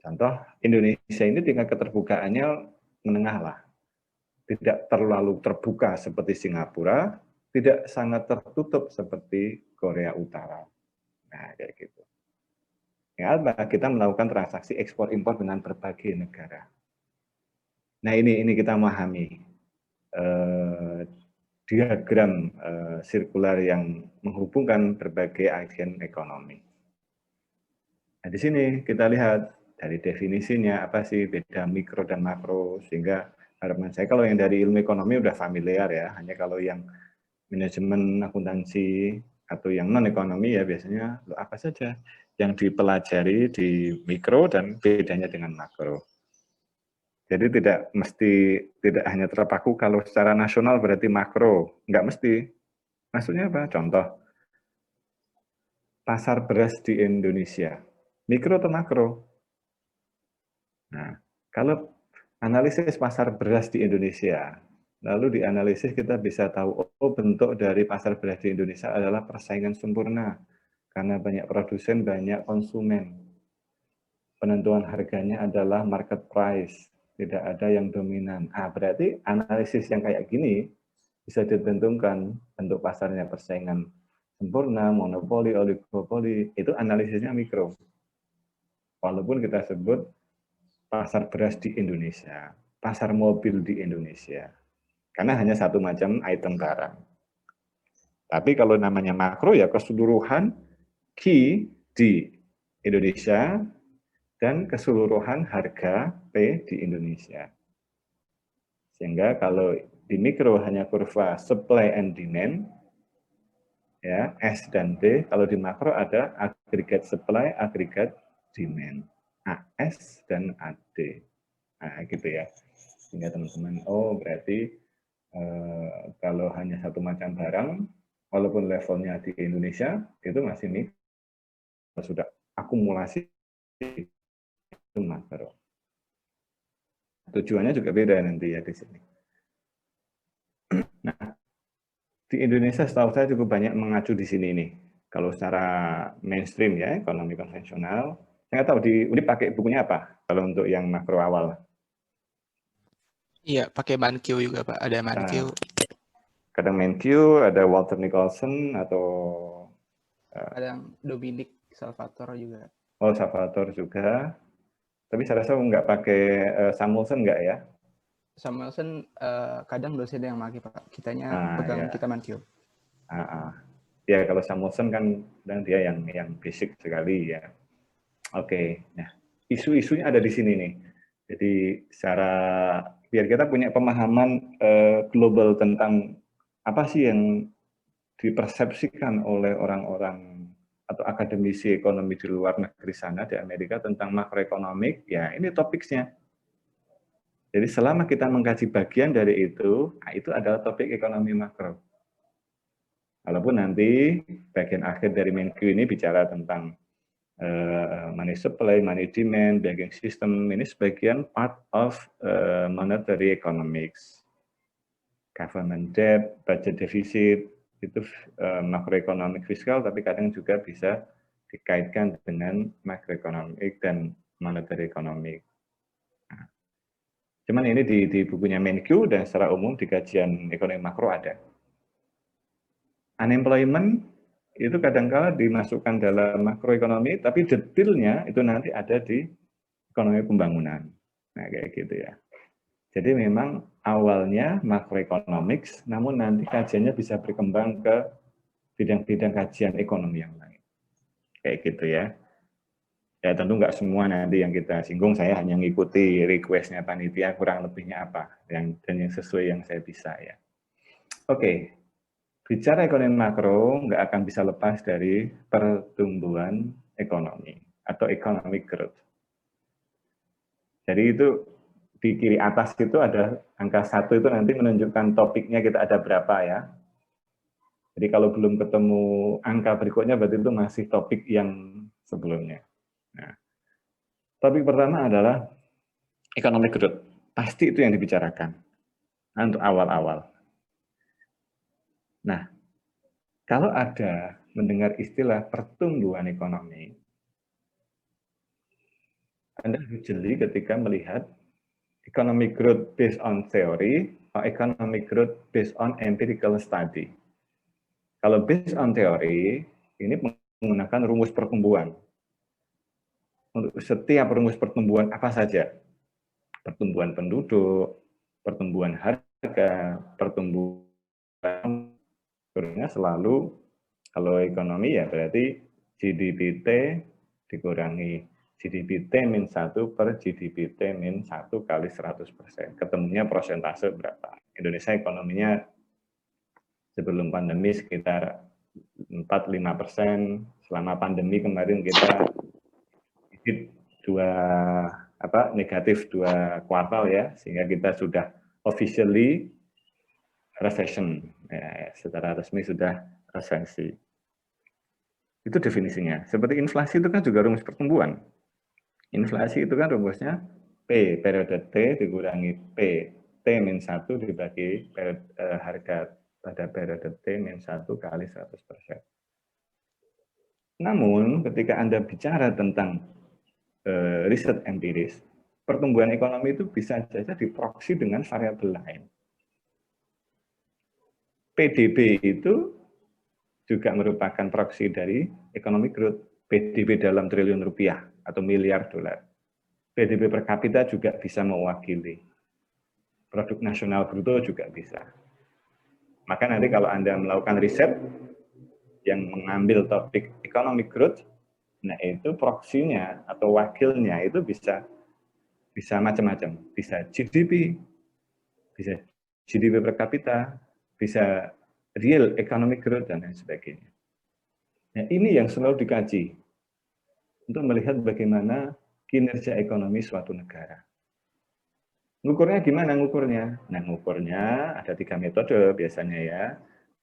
Contoh Indonesia ini tingkat keterbukaannya menengah lah. Tidak terlalu terbuka seperti Singapura, tidak sangat tertutup seperti Korea Utara. Nah, kayak gitu. Ya, kita melakukan transaksi ekspor impor dengan berbagai negara. Nah, ini kita memahami diagram sirkular yang menghubungkan berbagai agen ekonomi. Nah, di sini kita lihat dari definisinya apa sih beda mikro dan makro, sehingga harapan saya kalau yang dari ilmu ekonomi udah familiar ya, hanya kalau yang manajemen akuntansi atau yang non ekonomi ya biasanya apa saja yang dipelajari di mikro dan bedanya dengan makro. Jadi tidak hanya terpaku kalau secara nasional berarti makro, nggak mesti. Maksudnya apa? Contoh, pasar beras di Indonesia, mikro atau makro? Nah, kalau analisis pasar beras di Indonesia, lalu dianalisis kita bisa tahu, oh bentuk dari pasar beras di Indonesia adalah persaingan sempurna, karena banyak produsen, banyak konsumen. Penentuan harganya adalah market price, tidak ada yang dominan. Berarti analisis yang kayak gini bisa ditentukan bentuk pasarnya persaingan sempurna, monopoli, oligopoli, itu analisisnya mikro. Walaupun kita sebut pasar beras di Indonesia, pasar mobil di Indonesia, karena hanya satu macam item barang. Tapi kalau namanya makro ya keseluruhan key di Indonesia dan keseluruhan harga P di Indonesia. Sehingga kalau di mikro hanya kurva supply and demand, ya S dan D. Kalau di makro ada agregat supply, agregat demand. AS dan AD. Nah, gitu ya. Sehingga teman-teman, oh berarti kalau hanya satu macam barang, walaupun levelnya di Indonesia, itu masih nih sudah akumulasi itu makro. Tujuannya juga beda nanti ya di sini. Nah, di Indonesia setahu saya cukup banyak mengacu di sini nih. Kalau secara mainstream ya, ekonomi konvensional, saya nggak tahu di Undip pakai bukunya apa kalau untuk yang makro awal. Iya, pakai Mankiw juga Pak. Ada Mankiw. Kadang Mankiw, ada Walter Nicholson atau Kadang Dominic Salvatore juga. Oh, Salvatore juga. Tapi saya rasa nggak pakai Samuelson nggak ya? Samuelson kadang dosen yang pakai Pak. Kitanya pegang Ya. kita Mankiw. Ya kalau Samuelson kan dan dia yang basic sekali ya. Oke. Nah, isu-isunya ada di sini nih. Jadi biar kita punya pemahaman global tentang apa sih yang dipersepsikan oleh orang-orang atau akademisi ekonomi di luar negeri sana di Amerika tentang makroekonomik, ya ini topiknya. Jadi selama kita mengkaji bagian dari itu, nah itu adalah topik ekonomi makro. Walaupun nanti bagian akhir dari Menq ini bicara tentang money supply, money demand, banking system, ini sebagian part of monetary economics. Government debt, budget deficit, itu makroekonomik fiskal, tapi kadang juga bisa dikaitkan dengan makroekonomik dan monetary economic. Nah, cuman ini di bukunya Menq dan secara umum di kajian ekonomi makro ada. Unemployment itu kadang-kala dimasukkan dalam makroekonomi, tapi detailnya itu nanti ada di ekonomi pembangunan. Nah, kayak gitu ya. Jadi memang awalnya makroeconomics, namun nanti kajiannya bisa berkembang ke bidang-bidang kajian ekonomi yang lain. Kayak gitu ya. Ya tentu nggak semua nanti yang kita singgung, saya hanya mengikuti request-nya panitia, kurang lebihnya apa, dan yang sesuai yang saya bisa ya. Oke, bicara ekonomi makro, nggak akan bisa lepas dari pertumbuhan ekonomi atau economic growth. Jadi itu di kiri atas itu ada angka 1 itu nanti menunjukkan topiknya kita ada berapa ya. Jadi kalau belum ketemu angka berikutnya berarti itu masih topik yang sebelumnya. Nah, topik pertama adalah economic growth. Pasti itu yang dibicarakan untuk awal-awal. Nah, kalau ada mendengar istilah pertumbuhan ekonomi, Anda harus jeli ketika melihat economic growth based on theory atau economic growth based on empirical study. Kalau based on theory, ini menggunakan rumus pertumbuhan. Untuk setiap rumus pertumbuhan apa saja? Pertumbuhan penduduk, pertumbuhan harga, pertumbuhan selalu kalau ekonomi ya berarti GDP-T dikurangi GDP-T min 1 per GDP-T min 1 kali 100%. Ketemunya persentase berapa? Indonesia ekonominya sebelum pandemi sekitar 4-5%. Selama pandemi kemarin kita negatif 2 kuartal ya, sehingga kita sudah officially recession, ya, secara resmi sudah resesi. Itu definisinya. Seperti inflasi itu kan juga rumus pertumbuhan. Inflasi itu kan rumusnya P periode T dikurangi P T min 1 dibagi harga pada periode T min 1 kali 100%. Namun ketika Anda bicara tentang riset empiris, pertumbuhan ekonomi itu bisa saja diproksi dengan variabel lain. PDB itu juga merupakan proksi dari economic growth. PDB dalam triliun rupiah atau miliar dolar. PDB per kapita juga bisa mewakili. Produk nasional bruto juga bisa. Maka nanti kalau Anda melakukan riset yang mengambil topik economic growth, nah itu proksinya atau wakilnya itu bisa macam-macam. Bisa GDP, bisa GDP per kapita, bisa real economic growth, dan lain sebagainya. Nah, ini yang selalu dikaji untuk melihat bagaimana kinerja ekonomi suatu negara. Ngukurnya gimana ngukurnya? Nah, ngukurnya ada 3 metode biasanya ya.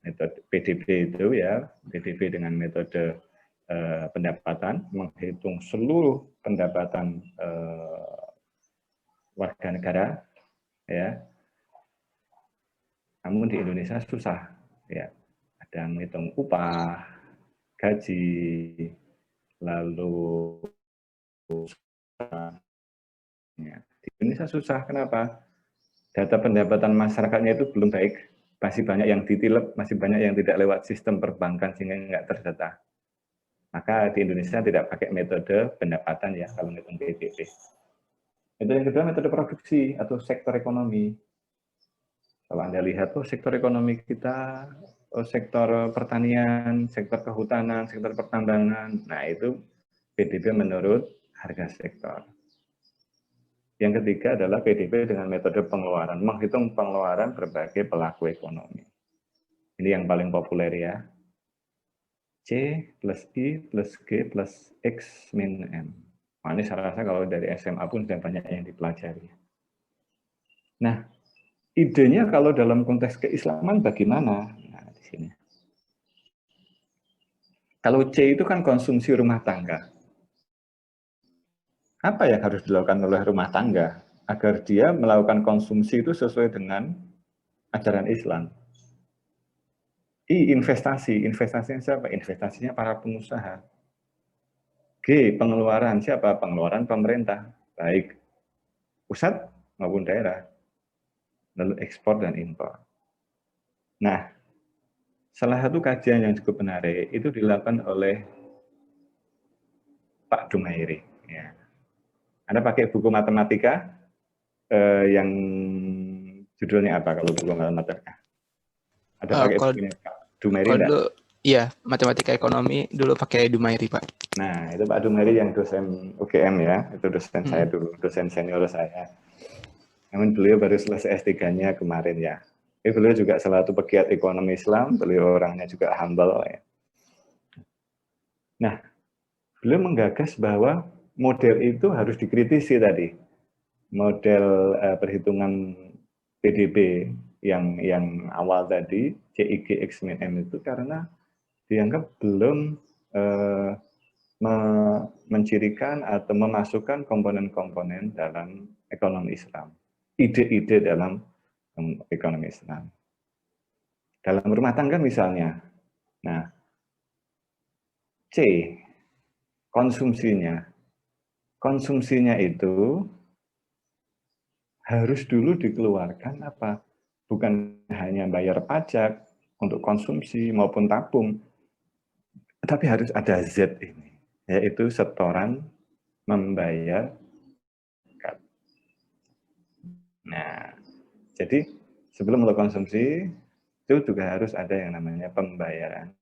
Metode PDB itu ya, PDB dengan metode pendapatan, menghitung seluruh pendapatan warga negara, ya. Namun di Indonesia susah, ya. Ada menghitung upah, gaji, lalu ya. Di Indonesia susah, kenapa? Data pendapatan masyarakatnya itu belum baik, masih banyak yang ditilep, masih banyak yang tidak lewat sistem perbankan sehingga nggak terdata. Maka di Indonesia tidak pakai metode pendapatan ya kalau menghitung PDB. Metode yang kedua metode produksi atau sektor ekonomi. Kalau Anda lihat sektor ekonomi kita, sektor pertanian, sektor kehutanan, sektor pertambangan, nah itu PDB menurut harga sektor. Yang ketiga adalah PDB dengan metode pengeluaran, menghitung pengeluaran berbagai pelaku ekonomi. Ini yang paling populer ya. C plus I plus G plus X min M. Nah, ini saya rasa kalau dari SMA pun sudah banyak yang dipelajari. Nah, idenya kalau dalam konteks keislaman bagaimana? Nah, di sini. Kalau C itu kan konsumsi rumah tangga. Apa yang harus dilakukan oleh rumah tangga agar dia melakukan konsumsi itu sesuai dengan ajaran Islam? I, investasi. Investasinya siapa? Investasinya para pengusaha. G, pengeluaran. Siapa? Pengeluaran pemerintah. Baik pusat maupun daerah. Lalu ekspor dan impor. Nah, salah satu kajian yang cukup menarik itu dilakukan oleh Pak Dumairi. Ya. Anda pakai buku matematika yang judulnya apa kalau buku matematika? Ada pakai bukunya Pak Dumairi enggak? Dulu, iya, matematika ekonomi dulu pakai Dumairi, Pak. Nah, itu Pak Dumairi yang dosen UGM ya, itu dosen saya dulu, dosen senior saya. Namun beliau baru selesai S3-nya kemarin ya. Beliau juga salah satu pegiat ekonomi Islam, beliau orangnya juga humble ya. Nah, beliau menggagas bahwa model itu harus dikritisi tadi. Model perhitungan PDB yang awal tadi, CIG X min M itu karena dianggap belum mencirikan atau memasukkan komponen-komponen dalam ekonomi Islam. Ide-ide dalam ekonomi Islam. Dalam rumah tangga misalnya. Nah, C, konsumsinya. Konsumsinya itu harus dulu dikeluarkan apa? Bukan hanya bayar pajak untuk konsumsi maupun tabung, tapi harus ada Z ini, yaitu setoran membayar. Nah, jadi sebelum lo konsumsi, itu juga harus ada yang namanya pembayaran.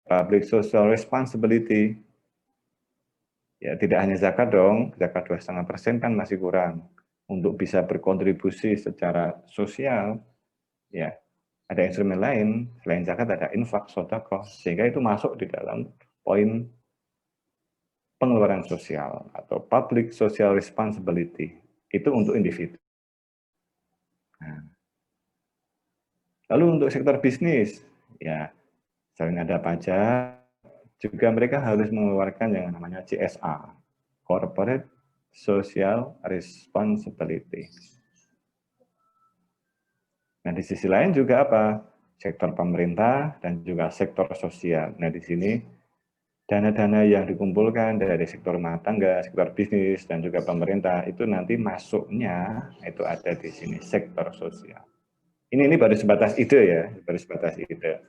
Public social responsibility. Ya, tidak hanya zakat dong, zakat 2,5% kan masih kurang. Untuk bisa berkontribusi secara sosial, ya ada instrumen lain, selain zakat ada infak, sedekah, sehingga itu masuk di dalam poin pengeluaran sosial atau public social responsibility. Itu untuk individu. Nah. Lalu untuk sektor bisnis, ya selain ada pajak, juga mereka harus mengeluarkan yang namanya CSR, Corporate Social Responsibility. Nah, di sisi lain juga apa? Sektor pemerintah dan juga sektor sosial. Nah, di sini dana-dana yang dikumpulkan dari sektor rumah tangga, sektor bisnis, dan juga pemerintah, itu nanti masuknya itu ada di sini, sektor sosial. Ini baru sebatas ide ya, baru sebatas ide.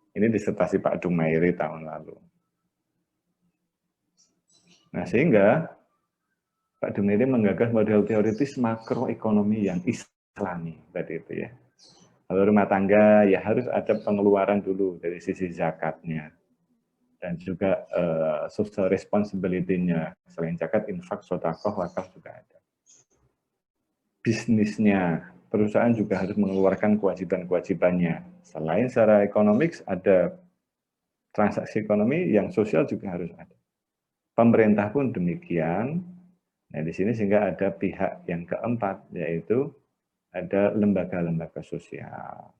Ini disertasi Pak Dumairi tahun lalu. Nah, sehingga Pak Dumairi menggagas model teoritis makroekonomi yang Islami tadi itu ya. Kalau rumah tangga ya harus ada pengeluaran dulu dari sisi zakatnya dan juga social responsibility-nya. Selain zakat, infak, sedekah, wakaf juga ada. Bisnisnya, perusahaan juga harus mengeluarkan kewajiban-kewajibannya. Selain secara ekonomik ada transaksi ekonomi, yang sosial juga harus ada. Pemerintah pun demikian. Nah, di sini sehingga ada pihak yang keempat, yaitu ada lembaga-lembaga sosial.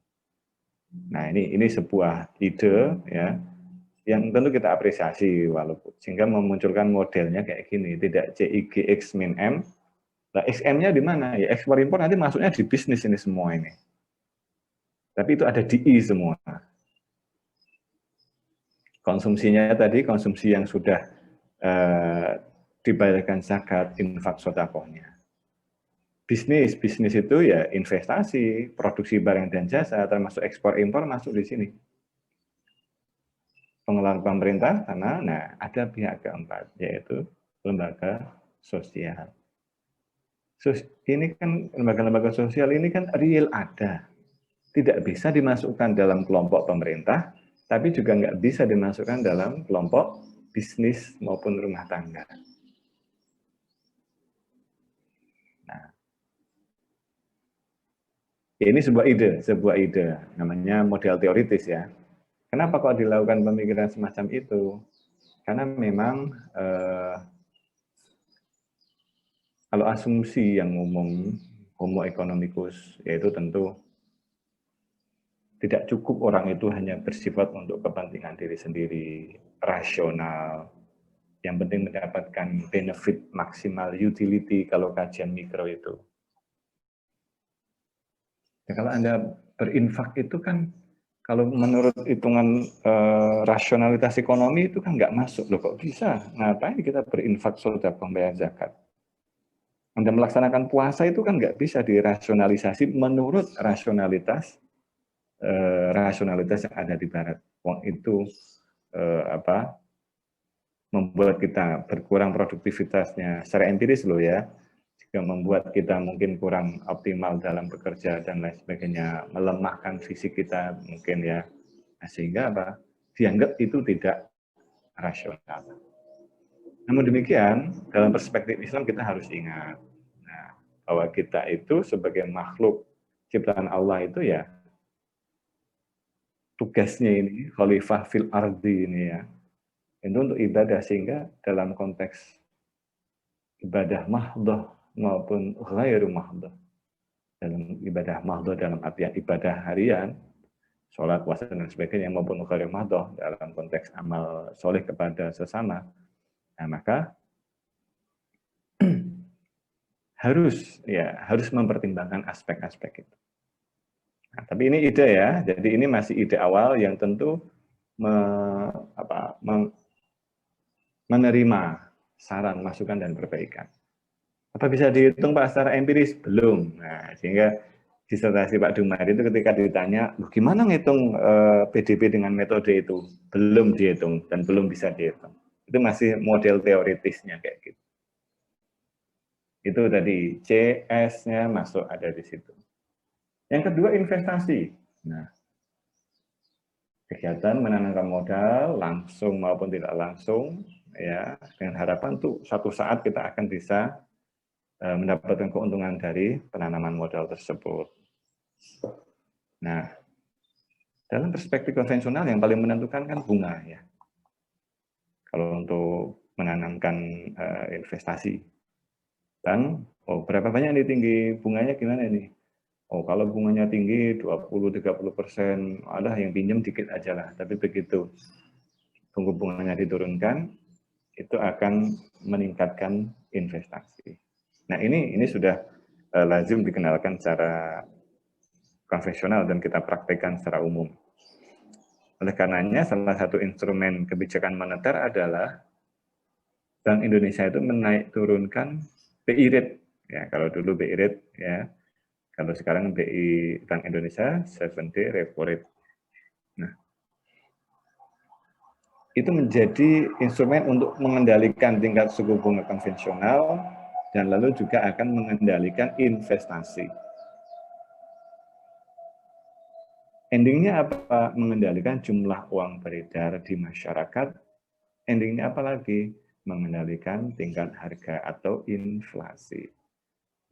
Nah, ini sebuah ide ya, yang tentu kita apresiasi walaupun sehingga memunculkan modelnya kayak gini, tidak CIGX min M. Nah, XM-nya di mana? Ya ekspor impor nanti masuknya di bisnis ini semua ini. Tapi itu ada di I semua. Konsumsinya tadi konsumsi yang sudah dibayarkan zakat, infak, sedekahnya. Bisnis itu ya investasi, produksi barang dan jasa, termasuk ekspor impor masuk di sini. Pengelolaan pemerintah karena nah ada pihak keempat yaitu lembaga sosial. Ini kan lembaga-lembaga sosial ini kan real ada, tidak bisa dimasukkan dalam kelompok pemerintah, tapi juga nggak bisa dimasukkan dalam kelompok bisnis maupun rumah tangga. Nah, ini sebuah ide, namanya model teoritis ya. Kenapa kok dilakukan pemikiran semacam itu? Karena memang kalau asumsi yang umum homo economicus yaitu tentu tidak cukup orang itu hanya bersifat untuk kepentingan diri sendiri, rasional, yang penting mendapatkan benefit maksimal utility kalau kajian mikro itu. Ya, kalau Anda berinfak itu kan kalau menurut hitungan rasionalitas ekonomi itu kan nggak masuk loh, kok bisa? Ngapain kita berinfak sedekah membayar zakat? Anda melaksanakan puasa itu kan nggak bisa dirasionalisasi menurut rasionalitas yang ada di Barat. Wong itu membuat kita berkurang produktivitasnya secara empiris loh ya, juga membuat kita mungkin kurang optimal dalam bekerja dan lain sebagainya, melemahkan fisik kita mungkin ya, nah, sehingga dianggap itu tidak rasional. Namun demikian dalam perspektif Islam kita harus ingat bahwa kita itu sebagai makhluk ciptaan Allah itu ya tugasnya ini khalifah fil ardi ini ya, itu untuk ibadah, sehingga dalam konteks ibadah mahdhah maupun ghairu mahdhah, dalam ibadah mahdhah dalam artian ibadah harian, sholat, puasa dan sebagainya, maupun ghairu mahdhah dalam konteks amal soleh kepada sesama, nah maka harus mempertimbangkan aspek-aspek itu. Nah, tapi ini ide ya, jadi ini masih ide awal yang tentu menerima saran, masukan, dan perbaikan. Apa bisa dihitung Pak secara empiris? Belum. Nah, sehingga disertasi Pak Dumar itu ketika ditanya, gimana ngitung PDB dengan metode itu? Belum dihitung dan belum bisa dihitung. Itu masih model teoritisnya kayak gitu. Itu tadi CS-nya masuk ada di situ. Yang kedua investasi. Nah, kegiatan menanamkan modal langsung maupun tidak langsung ya, dengan harapan tuh suatu saat kita akan bisa mendapatkan keuntungan dari penanaman modal tersebut. Nah, dalam perspektif konvensional yang paling menentukan kan bunga ya. Kalau untuk menanamkan investasi. Dan berapa banyak nih tinggi bunganya gimana nih? Oh, kalau bunganya tinggi 20-30%, ada yang pinjam dikit aja lah. Tapi begitu tunggu bunganya diturunkan, itu akan meningkatkan investasi. Nah, ini sudah lazim dikenalkan secara konvensional dan kita praktekkan secara umum. Oleh karenanya, salah satu instrumen kebijakan moneter adalah Bank Indonesia itu menaik turunkan BI rate. Ya, kalau dulu BI rate ya, kalau sekarang BI Bank Indonesia 7-day repo rate. Nah, itu menjadi instrumen untuk mengendalikan tingkat suku bunga konvensional dan lalu juga akan mengendalikan investasi. Endingnya apa? Mengendalikan jumlah uang beredar di masyarakat. Endingnya apa lagi? Mengendalikan tingkat harga atau inflasi.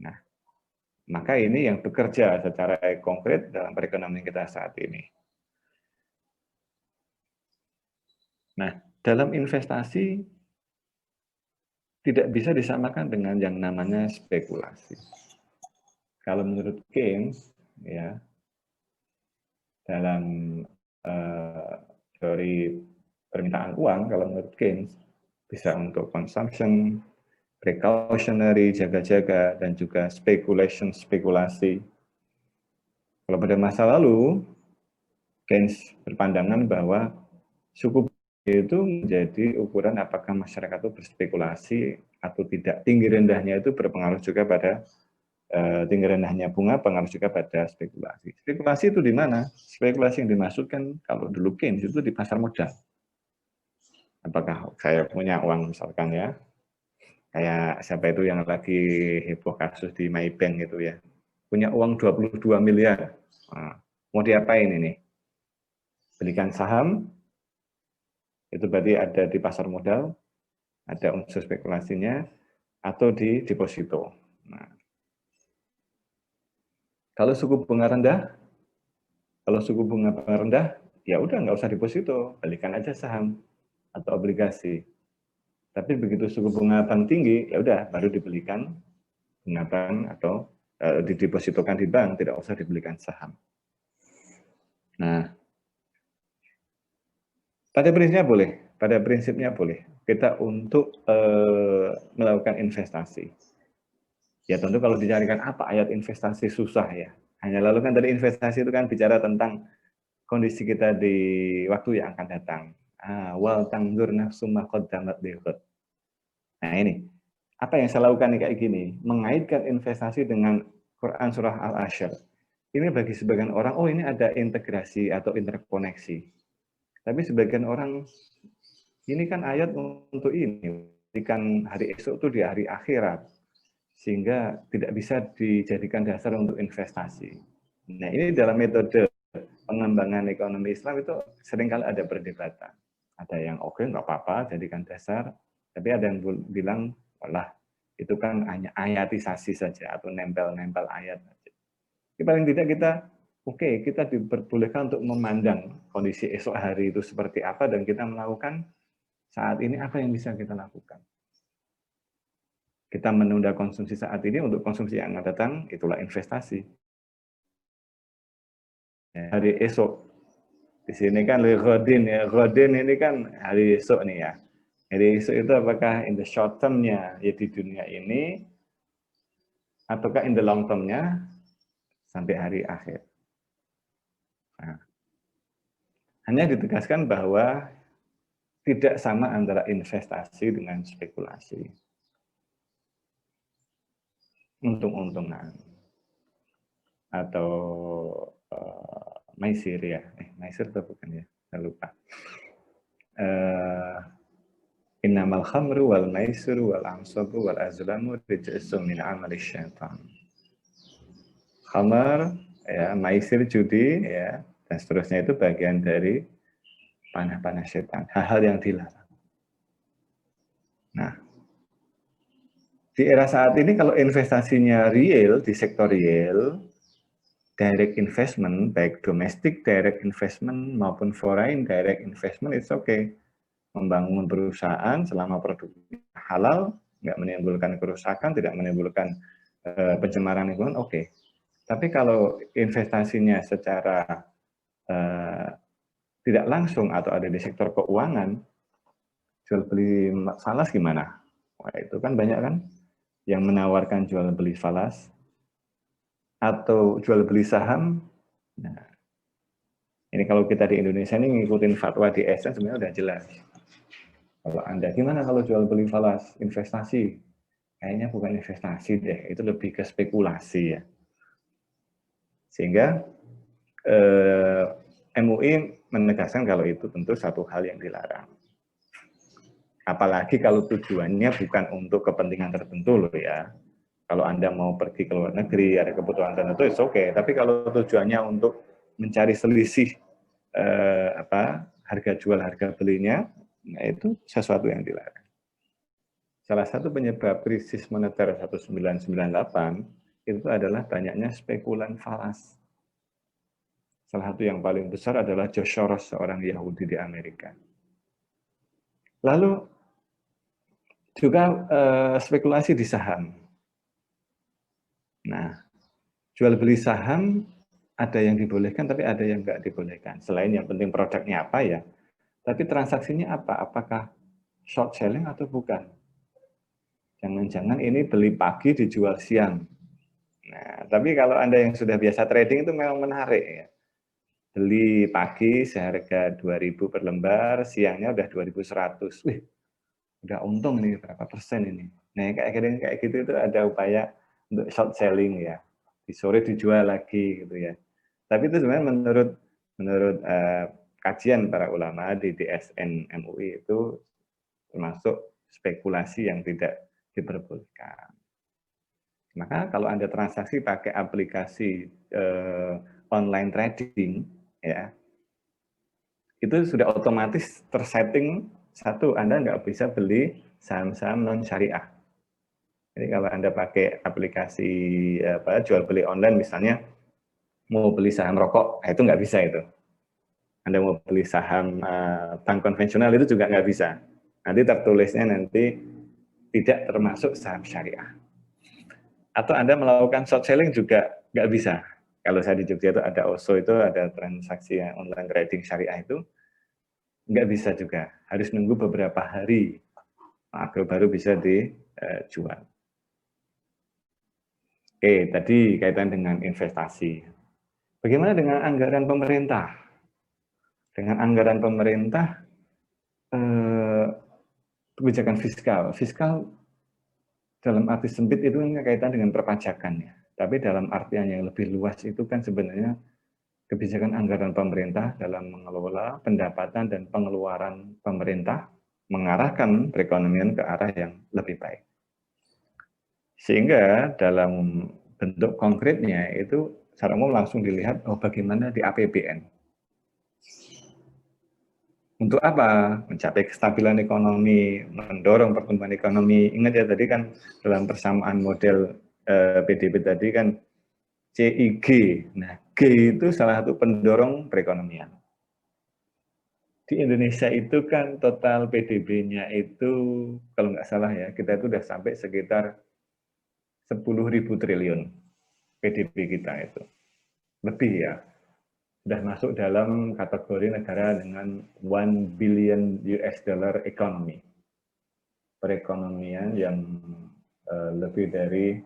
Nah, maka ini yang bekerja secara konkret dalam perekonomian kita saat ini. Nah, dalam investasi tidak bisa disamakan dengan yang namanya spekulasi. Kalau menurut Keynes, ya, dalam teori permintaan uang, kalau menurut Keynes, bisa untuk consumption, precautionary, jaga-jaga, dan juga speculation, spekulasi. Kalau pada masa lalu, Keynes berpandangan bahwa suku bunga itu menjadi ukuran apakah masyarakat itu berspekulasi atau tidak. Tinggi rendahnya itu berpengaruh juga pada tinggi rendahnya bunga, pengaruh juga pada spekulasi. Spekulasi itu di mana? Spekulasi yang dimaksudkan kalau dulu Keynes itu di pasar modal. Apakah saya punya uang misalkan ya, kayak siapa itu yang lagi heboh kasus di Maybank itu ya, punya uang 22 miliar. Nah, mau diapain ini? Belikan saham, itu berarti ada di pasar modal, ada unsur spekulasinya, atau di deposito. Nah, kalau suku bunga rendah, ya udah nggak usah deposito, belikan aja saham atau obligasi. Tapi begitu suku bunga bank tinggi, ya udah baru dibelikan bunga bank atau didepositokan di bank, tidak usah dibelikan saham. Nah, pada prinsipnya boleh kita untuk melakukan investasi. Ya tentu kalau dicarikan apa ayat investasi susah ya. Hanya lalu kan tadi investasi itu kan bicara tentang kondisi kita di waktu yang akan datang. Wal tangdur nafsu ma qaddamat lighad. Nah ini, apa yang saya lakukan nih kayak gini, mengaitkan investasi dengan Quran surah Al-Ashr. Ini bagi sebagian orang, oh ini ada integrasi atau interkoneksi. Tapi sebagian orang, ini kan ayat untuk ini, jadikan hari esok itu di hari akhirat, sehingga tidak bisa dijadikan dasar untuk investasi. Nah ini dalam metode pengembangan ekonomi Islam itu seringkali ada perdebatan. Ada yang oke, nggak apa-apa, jadikan dasar. Tapi ada yang bilang, walah, itu kan hanya ayatisasi saja atau nempel-nempel ayat saja. Jadi paling tidak kita diperbolehkan untuk memandang kondisi esok hari itu seperti apa dan kita melakukan saat ini apa yang bisa kita lakukan. Kita menunda konsumsi saat ini untuk konsumsi yang akan datang, itulah investasi. Hari esok, di sini kan Ghodin ya, Ghodin ini kan hari esok nih ya. Hari esok itu apakah in the short term-nya ya di dunia ini, ataukah in the long term-nya sampai hari akhir. Nah, hanya ditegaskan bahwa tidak sama antara investasi dengan spekulasi. Untung-untungan. Atau maisir ya. Maisir atau bukan ya? Saya lupa. Innamal khamru wal maisiru wal ansabu wal azlamu rijsum min amali syaitan. Khamar, ya, maisir judi, ya, dan seterusnya itu bagian dari panah-panah setan, hal-hal yang dilarang. Nah, di era saat ini kalau investasinya real di sektor real, direct investment, baik domestic direct investment maupun foreign direct investment, it's okay. Membangun perusahaan selama produknya halal, nggak menimbulkan kerusakan, tidak menimbulkan pencemaran lingkungan, oke. Tapi kalau investasinya secara tidak langsung atau ada di sektor keuangan, jual beli falas gimana? Wah, itu kan banyak kan yang menawarkan jual beli falas atau jual beli saham. Nah, ini kalau kita di Indonesia ini ngikutin fatwa di SN sebenarnya udah jelas. Kalau Anda gimana kalau jual beli falas investasi? Kayaknya bukan investasi deh, itu lebih ke spekulasi ya. Sehingga MUI menegaskan kalau itu tentu satu hal yang dilarang. Apalagi kalau tujuannya bukan untuk kepentingan tertentu loh ya. Kalau Anda mau pergi ke luar negeri, ada kebutuhan tertentu, itu oke. Tapi kalau tujuannya untuk mencari selisih harga jual, harga belinya, nah itu sesuatu yang dilarang. Salah satu penyebab krisis moneter 1998 itu adalah banyaknya spekulan falas. Salah satu yang paling besar adalah George Soros, seorang Yahudi di Amerika. Lalu juga spekulasi di saham. Nah, jual beli saham ada yang dibolehkan, tapi ada yang nggak dibolehkan. Selain yang penting produknya apa ya, tapi transaksinya apa? Apakah short selling atau bukan? Jangan-jangan ini beli pagi dijual siang. Nah, tapi kalau Anda yang sudah biasa trading itu memang menarik ya. Beli pagi seharga 2.000 per lembar, siangnya udah 2.100. Wih, udah untung nih berapa persen ini. Nah, kayak gitu itu ada upaya untuk short selling ya. Di sore dijual lagi gitu ya. Tapi itu sebenarnya menurut kajian para ulama di DSN MUI itu termasuk spekulasi yang tidak diperbolehkan. Maka kalau Anda transaksi pakai aplikasi online trading, ya, itu sudah otomatis tersetting satu, Anda nggak bisa beli saham-saham non syariah. Jadi kalau Anda pakai aplikasi jual beli online, misalnya mau beli saham rokok, itu nggak bisa itu. Anda mau beli saham bank konvensional itu juga nggak bisa. Nanti tertulisnya nanti tidak termasuk saham syariah. Atau Anda melakukan short selling juga nggak bisa. Kalau saya di Jogja itu ada OSO, itu ada transaksi yang online trading syariah itu, nggak bisa juga. Harus nunggu beberapa hari baru bisa dijual. Oke, tadi kaitan dengan investasi. Bagaimana dengan anggaran pemerintah? Dengan anggaran pemerintah, kebijakan fiskal. Fiskal dalam arti sempit itu kaitan dengan perpajakan ya. Tapi dalam artian yang lebih luas itu kan sebenarnya kebijakan anggaran pemerintah dalam mengelola pendapatan dan pengeluaran pemerintah mengarahkan perekonomian ke arah yang lebih baik. Sehingga dalam bentuk konkretnya itu secara umum langsung dilihat bagaimana di APBN. Untuk apa? Mencapai kestabilan ekonomi, mendorong pertumbuhan ekonomi. Ingat ya tadi kan dalam persamaan model PDB tadi kan CIG. Nah, G itu salah satu pendorong perekonomian. Di Indonesia itu kan total PDB-nya itu kalau nggak salah ya, kita itu udah sampai sekitar 10.000 triliun PDB kita itu. Lebih ya. Sudah masuk dalam kategori negara dengan 1 billion US dollar economy. Perekonomian yang lebih dari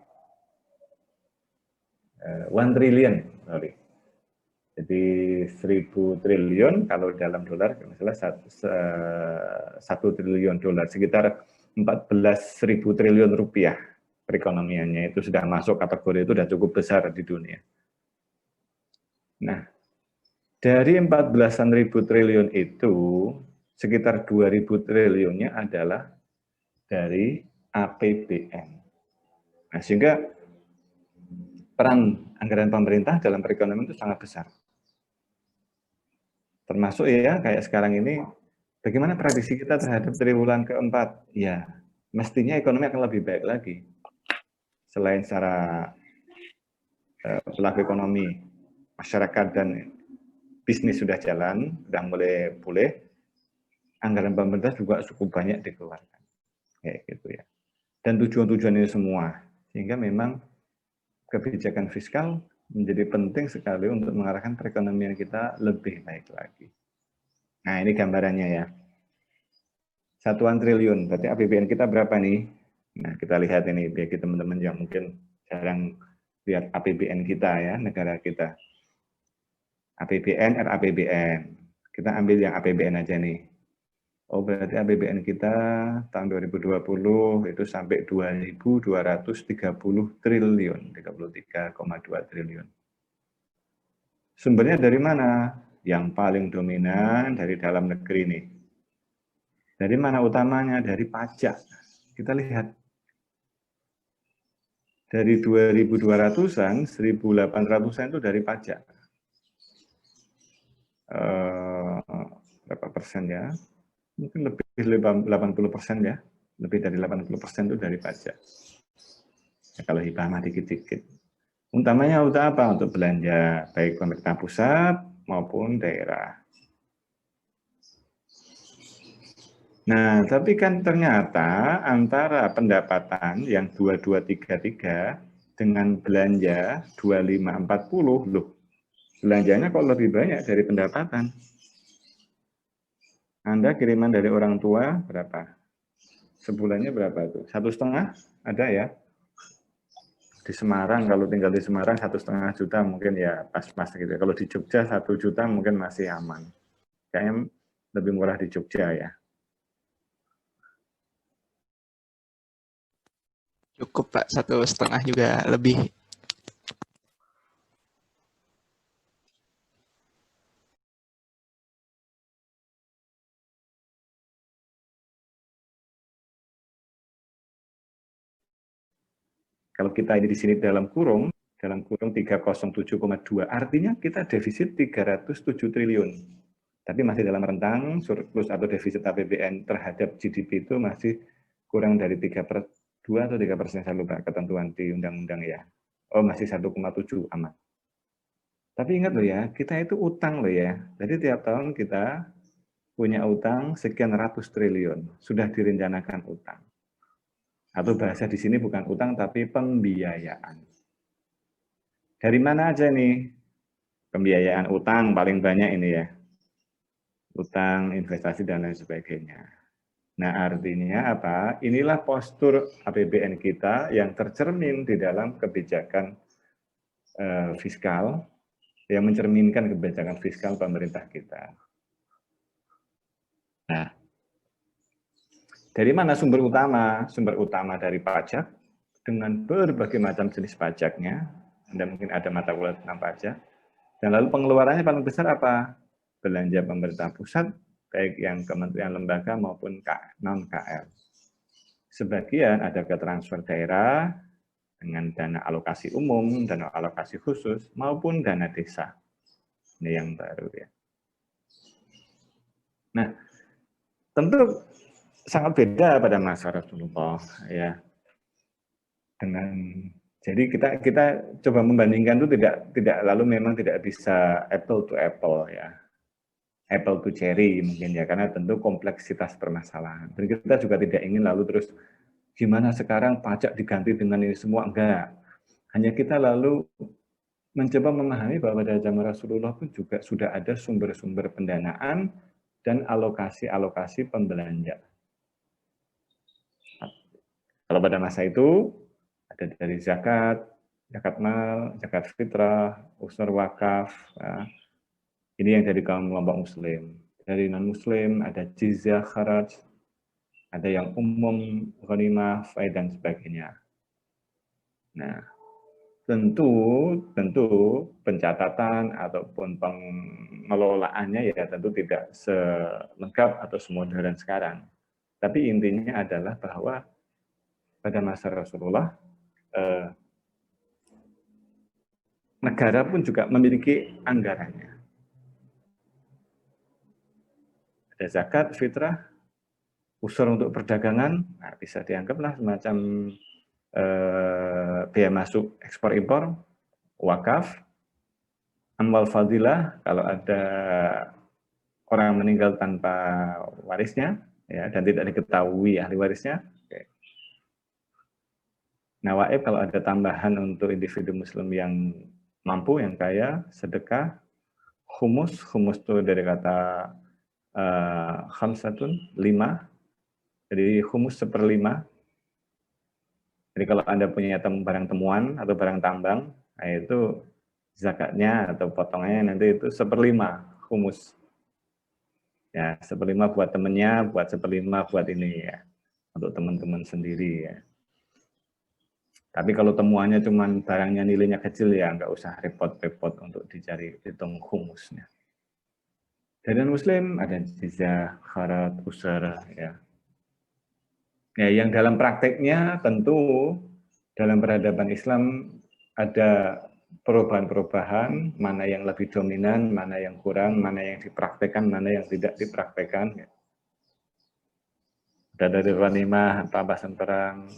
1 trillion, sorry. Jadi 1.000 triliun kalau dalam dolar, misalnya 1 triliun dolar, sekitar 14.000 triliun rupiah perekonomiannya itu sudah masuk kategori itu sudah cukup besar di dunia. Nah, dari 14.000 triliun itu, sekitar 2.000 triliunnya adalah dari APBN. Nah, sehingga peran anggaran pemerintah dalam perekonomian itu sangat besar. Termasuk ya, kayak sekarang ini, bagaimana prediksi kita terhadap triwulan keempat? Ya, mestinya ekonomi akan lebih baik lagi. Selain secara pelaku ekonomi, masyarakat dan bisnis sudah jalan, sudah mulai pulih, anggaran pemerintah juga cukup banyak dikeluarkan. Kayak gitu ya. Dan tujuan-tujuan ini semua, sehingga memang kebijakan fiskal menjadi penting sekali untuk mengarahkan perekonomian kita lebih baik lagi. Nah, ini gambarannya ya. 1 triliun, berarti APBN kita berapa nih? Nah, kita lihat ini, bagi teman-teman yang mungkin jarang lihat APBN kita ya, negara kita. APBN, RAPBN. Kita ambil yang APBN aja nih. Oh, berarti APBN kita tahun 2020 itu sampai 2.230 triliun, 33,2 triliun. Sumbernya dari mana? Yang paling dominan dari dalam negeri nih. Dari mana utamanya? Dari pajak. Kita lihat. Dari 2.200-an, 1.800-an itu dari pajak. Berapa persen ya? Mungkin lebih 80% ya. Lebih dari 80% itu dari pajak. Ya, kalau hibah mah dikit-dikit. Utamanya untuk apa? Untuk belanja, baik pemerintah pusat maupun daerah. Nah, tapi kan ternyata antara pendapatan yang 2233 dengan belanja 2540, loh, belanjanya kok lebih banyak dari pendapatan. Anda kiriman dari orang tua berapa? Sebulannya berapa itu? 1,5? Ada ya? Di Semarang, kalau tinggal di Semarang 1,5 juta mungkin ya pas-pas gitu. Kalau di Jogja 1 juta mungkin masih aman. Kayaknya lebih murah di Jogja ya. Cukup Pak, 1,5 juga lebih. Kalau kita ini di sini dalam kurung 307,2, artinya kita defisit 307 triliun. Tapi masih dalam rentang surplus atau defisit APBN terhadap GDP itu masih kurang dari 3/2 atau 3%, saya lupa ketentuan di undang-undang ya. Oh, masih 1,7 aman. Tapi ingat loh ya, kita itu utang loh ya. Jadi tiap tahun kita punya utang sekian ratus triliun, sudah direncanakan utang. Atau bahasa di sini bukan utang tapi pembiayaan. Dari mana aja nih pembiayaan utang paling banyak ini ya? Utang, investasi dan lain sebagainya. Nah, artinya apa? Inilah postur APBN kita yang tercermin di dalam kebijakan fiskal yang mencerminkan kebijakan fiskal pemerintah kita. Nah, dari mana sumber utama? Sumber utama dari pajak dengan berbagai macam jenis pajaknya. Anda mungkin ada mata kuliah tentang pajak. Dan lalu pengeluarannya paling besar apa? Belanja pemerintah pusat, baik yang kementerian lembaga maupun non-KL. Sebagian ada ke transfer daerah dengan dana alokasi umum, dana alokasi khusus, maupun dana desa. Ini yang baru ya. Nah, tentu sangat beda pada masa Rasulullah ya. Jadi kita coba membandingkan itu tidak lalu memang tidak bisa apple to apple ya. Apple to cherry mungkin ya, karena tentu kompleksitas permasalahan. Dan kita juga tidak ingin lalu terus gimana sekarang pajak diganti dengan ini semua, enggak. Hanya kita lalu mencoba memahami bahwa pada zaman Rasulullah pun juga sudah ada sumber-sumber pendanaan dan alokasi-alokasi pembelanja. Kalau pada masa itu ada dari zakat, zakat mal, zakat fitrah, usur wakaf. Ya. Ini yang dari kaum kelompok muslim. Dari non-muslim ada jizyah, kharaj, ada yang umum, ghanimah, faid dan sebagainya. Nah, tentu pencatatan ataupun pengelolaannya ya tentu tidak selengkap atau semodern sekarang. Tapi intinya adalah bahwa pada masa Rasulullah negara pun juga memiliki anggarannya. Ada zakat, fitrah, usur untuk perdagangan, nah bisa dianggaplah semacam biaya masuk ekspor impor, wakaf, amwal fadilah kalau ada orang meninggal tanpa warisnya ya dan tidak diketahui ahli warisnya. Oke. Nawaib kalau ada tambahan untuk individu muslim yang mampu, yang kaya, sedekah, humus itu dari kata khamsatun, 5. Jadi humus 1/5. Jadi kalau Anda punya barang temuan atau barang tambang, nah itu zakatnya atau potongannya nanti itu 1/5 humus. Ya, 1/5 buat temennya, buat 1/5 buat ini ya, untuk teman-teman sendiri ya. Tapi kalau temuannya cuma barangnya nilainya kecil ya nggak usah repot-repot untuk dicari hitung humusnya. Dari non-muslim ada jizyah, kharat, usur ya. Ya, yang dalam prakteknya tentu dalam peradaban Islam ada perubahan-perubahan, mana yang lebih dominan, mana yang kurang, mana yang dipraktekkan, mana yang tidak dipraktekkan. Ada dari ghanimah, rampasan perang,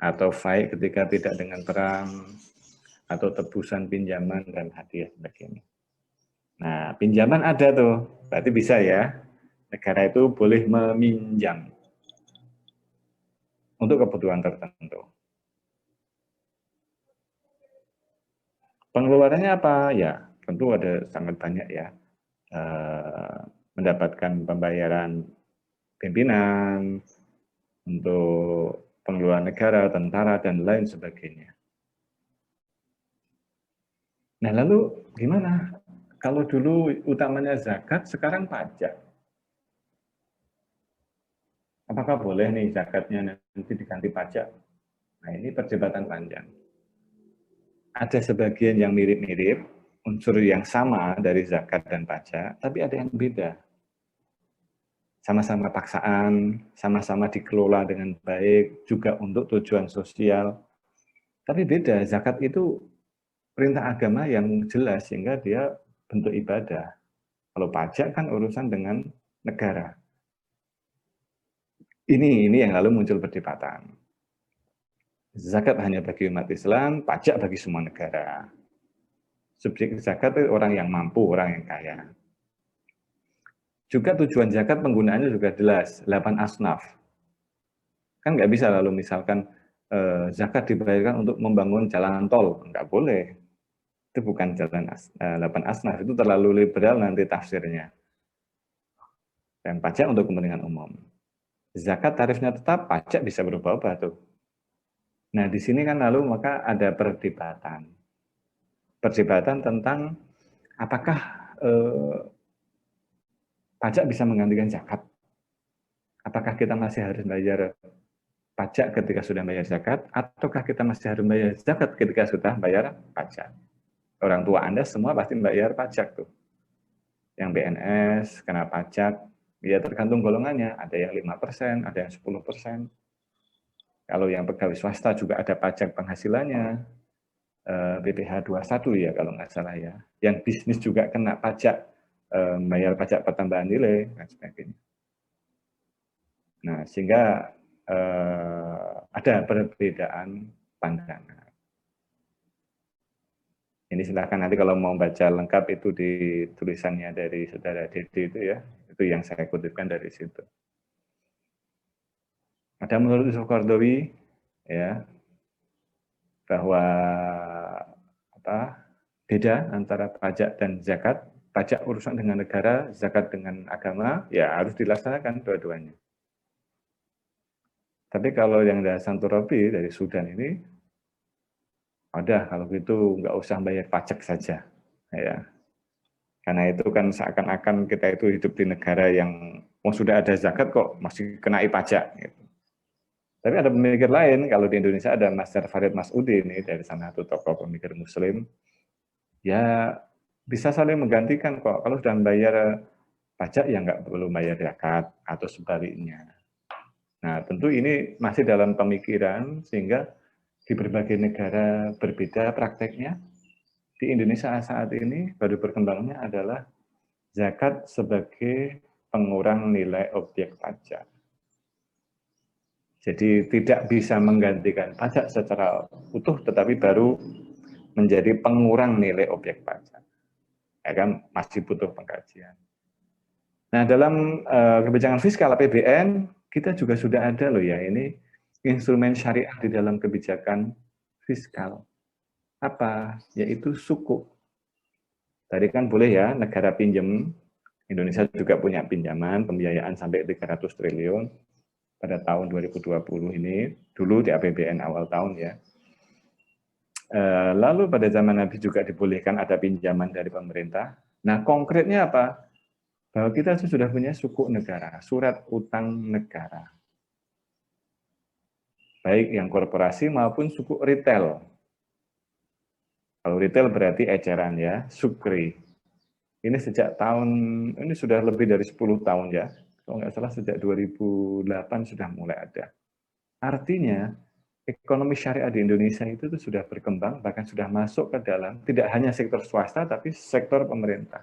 atau faid ketika tidak dengan perang, atau tebusan pinjaman dan hadiah sebagainya. Nah, pinjaman ada tuh, berarti bisa ya. negara itu boleh meminjam untuk kebutuhan tertentu. Pengeluarannya apa? Ya, tentu ada sangat banyak ya. Mendapatkan pembayaran pimpinan, untuk pengeluaran negara, tentara, dan lain sebagainya. Nah, lalu gimana? Kalau dulu utamanya zakat, sekarang pajak. Apakah boleh nih zakatnya nanti diganti pajak? Nah, ini perdebatan panjang. Ada sebagian yang mirip-mirip, unsur yang sama dari zakat dan pajak, tapi ada yang beda. Sama-sama paksaan, sama-sama dikelola dengan baik, juga untuk tujuan sosial. Tapi beda, zakat itu perintah agama yang jelas, sehingga dia bentuk ibadah. Kalau pajak kan urusan dengan negara. Ini yang lalu muncul perdebatan. Zakat hanya bagi umat Islam, pajak bagi semua negara. Subjek zakat itu orang yang mampu, orang yang kaya. Juga tujuan zakat penggunaannya juga jelas, 8 asnaf. Kan nggak bisa lalu misalkan zakat dibayarkan untuk membangun jalan tol, nggak boleh. Itu bukan jalan 8 asnaf, itu terlalu liberal nanti tafsirnya. Dan pajak untuk kepentingan umum. Zakat tarifnya tetap, pajak bisa berubah-ubah tuh. Nah, di sini kan lalu maka ada perdebatan. Perdebatan tentang apakah pajak bisa menggantikan zakat? Apakah kita masih harus bayar pajak ketika sudah bayar zakat, ataukah kita masih harus bayar zakat ketika sudah bayar pajak? Orang tua Anda semua pasti bayar pajak tuh. Yang BNS kena pajak, ya tergantung golongannya. Ada yang 5%, ada yang 10%. Kalau yang pegawai swasta juga ada pajak penghasilannya, BPH 21 ya kalau nggak salah ya. Yang bisnis juga kena pajak, bayar pajak pertambahan nilai, dan sebagainya. Nah, sehingga ada perbedaan pandangan. Ini silakan nanti kalau mau baca lengkap itu di tulisannya dari Saudara Dede itu ya, itu yang saya kutipkan dari situ. Ada menurut Yusuf Qaradawi ya bahwa beda antara pajak dan zakat. Pajak urusan dengan negara, zakat dengan agama, ya harus dilaksanakan dua-duanya. Tapi kalau yang dari Santurobi dari Sudan ini, ada kalau gitu nggak usah bayar pajak saja, ya. Karena itu kan seakan-akan kita itu hidup di negara yang sudah ada zakat kok masih kenai pajak. Gitu. Tapi ada pemikir lain, kalau di Indonesia ada Mas Farid Masudi ini dari salah satu tokoh pemikir Muslim, ya bisa saling menggantikan kok. Kalau sudah bayar pajak ya nggak perlu bayar zakat atau sebaliknya. Nah tentu ini masih dalam pemikiran sehingga di berbagai negara berbeda prakteknya. Di Indonesia saat ini baru berkembangnya adalah zakat sebagai pengurang nilai objek pajak. Jadi tidak bisa menggantikan pajak secara utuh, tetapi baru menjadi pengurang nilai objek pajak. Ya kan masih butuh pengkajian. Nah dalam kebijakan fiskal APBN kita juga sudah ada loh ya ini instrumen syariah di dalam kebijakan fiskal. Apa? Yaitu suku. Tadi kan boleh ya negara pinjam, Indonesia juga punya pinjaman pembiayaan sampai 300 triliun pada tahun 2020 ini, dulu di APBN awal tahun ya. Lalu pada zaman Nabi juga dibolehkan ada pinjaman dari pemerintah. Nah konkretnya apa? Bahwa kita sudah punya suku negara, surat utang negara. Baik yang korporasi maupun suku retail. Kalau retail berarti eceran ya, sukri. Ini sejak tahun, ini sudah lebih dari 10 tahun ya. Kalau nggak salah sejak 2008 sudah mulai ada. Artinya, ekonomi syariah di Indonesia itu sudah berkembang, bahkan sudah masuk ke dalam, tidak hanya sektor swasta, tapi sektor pemerintah.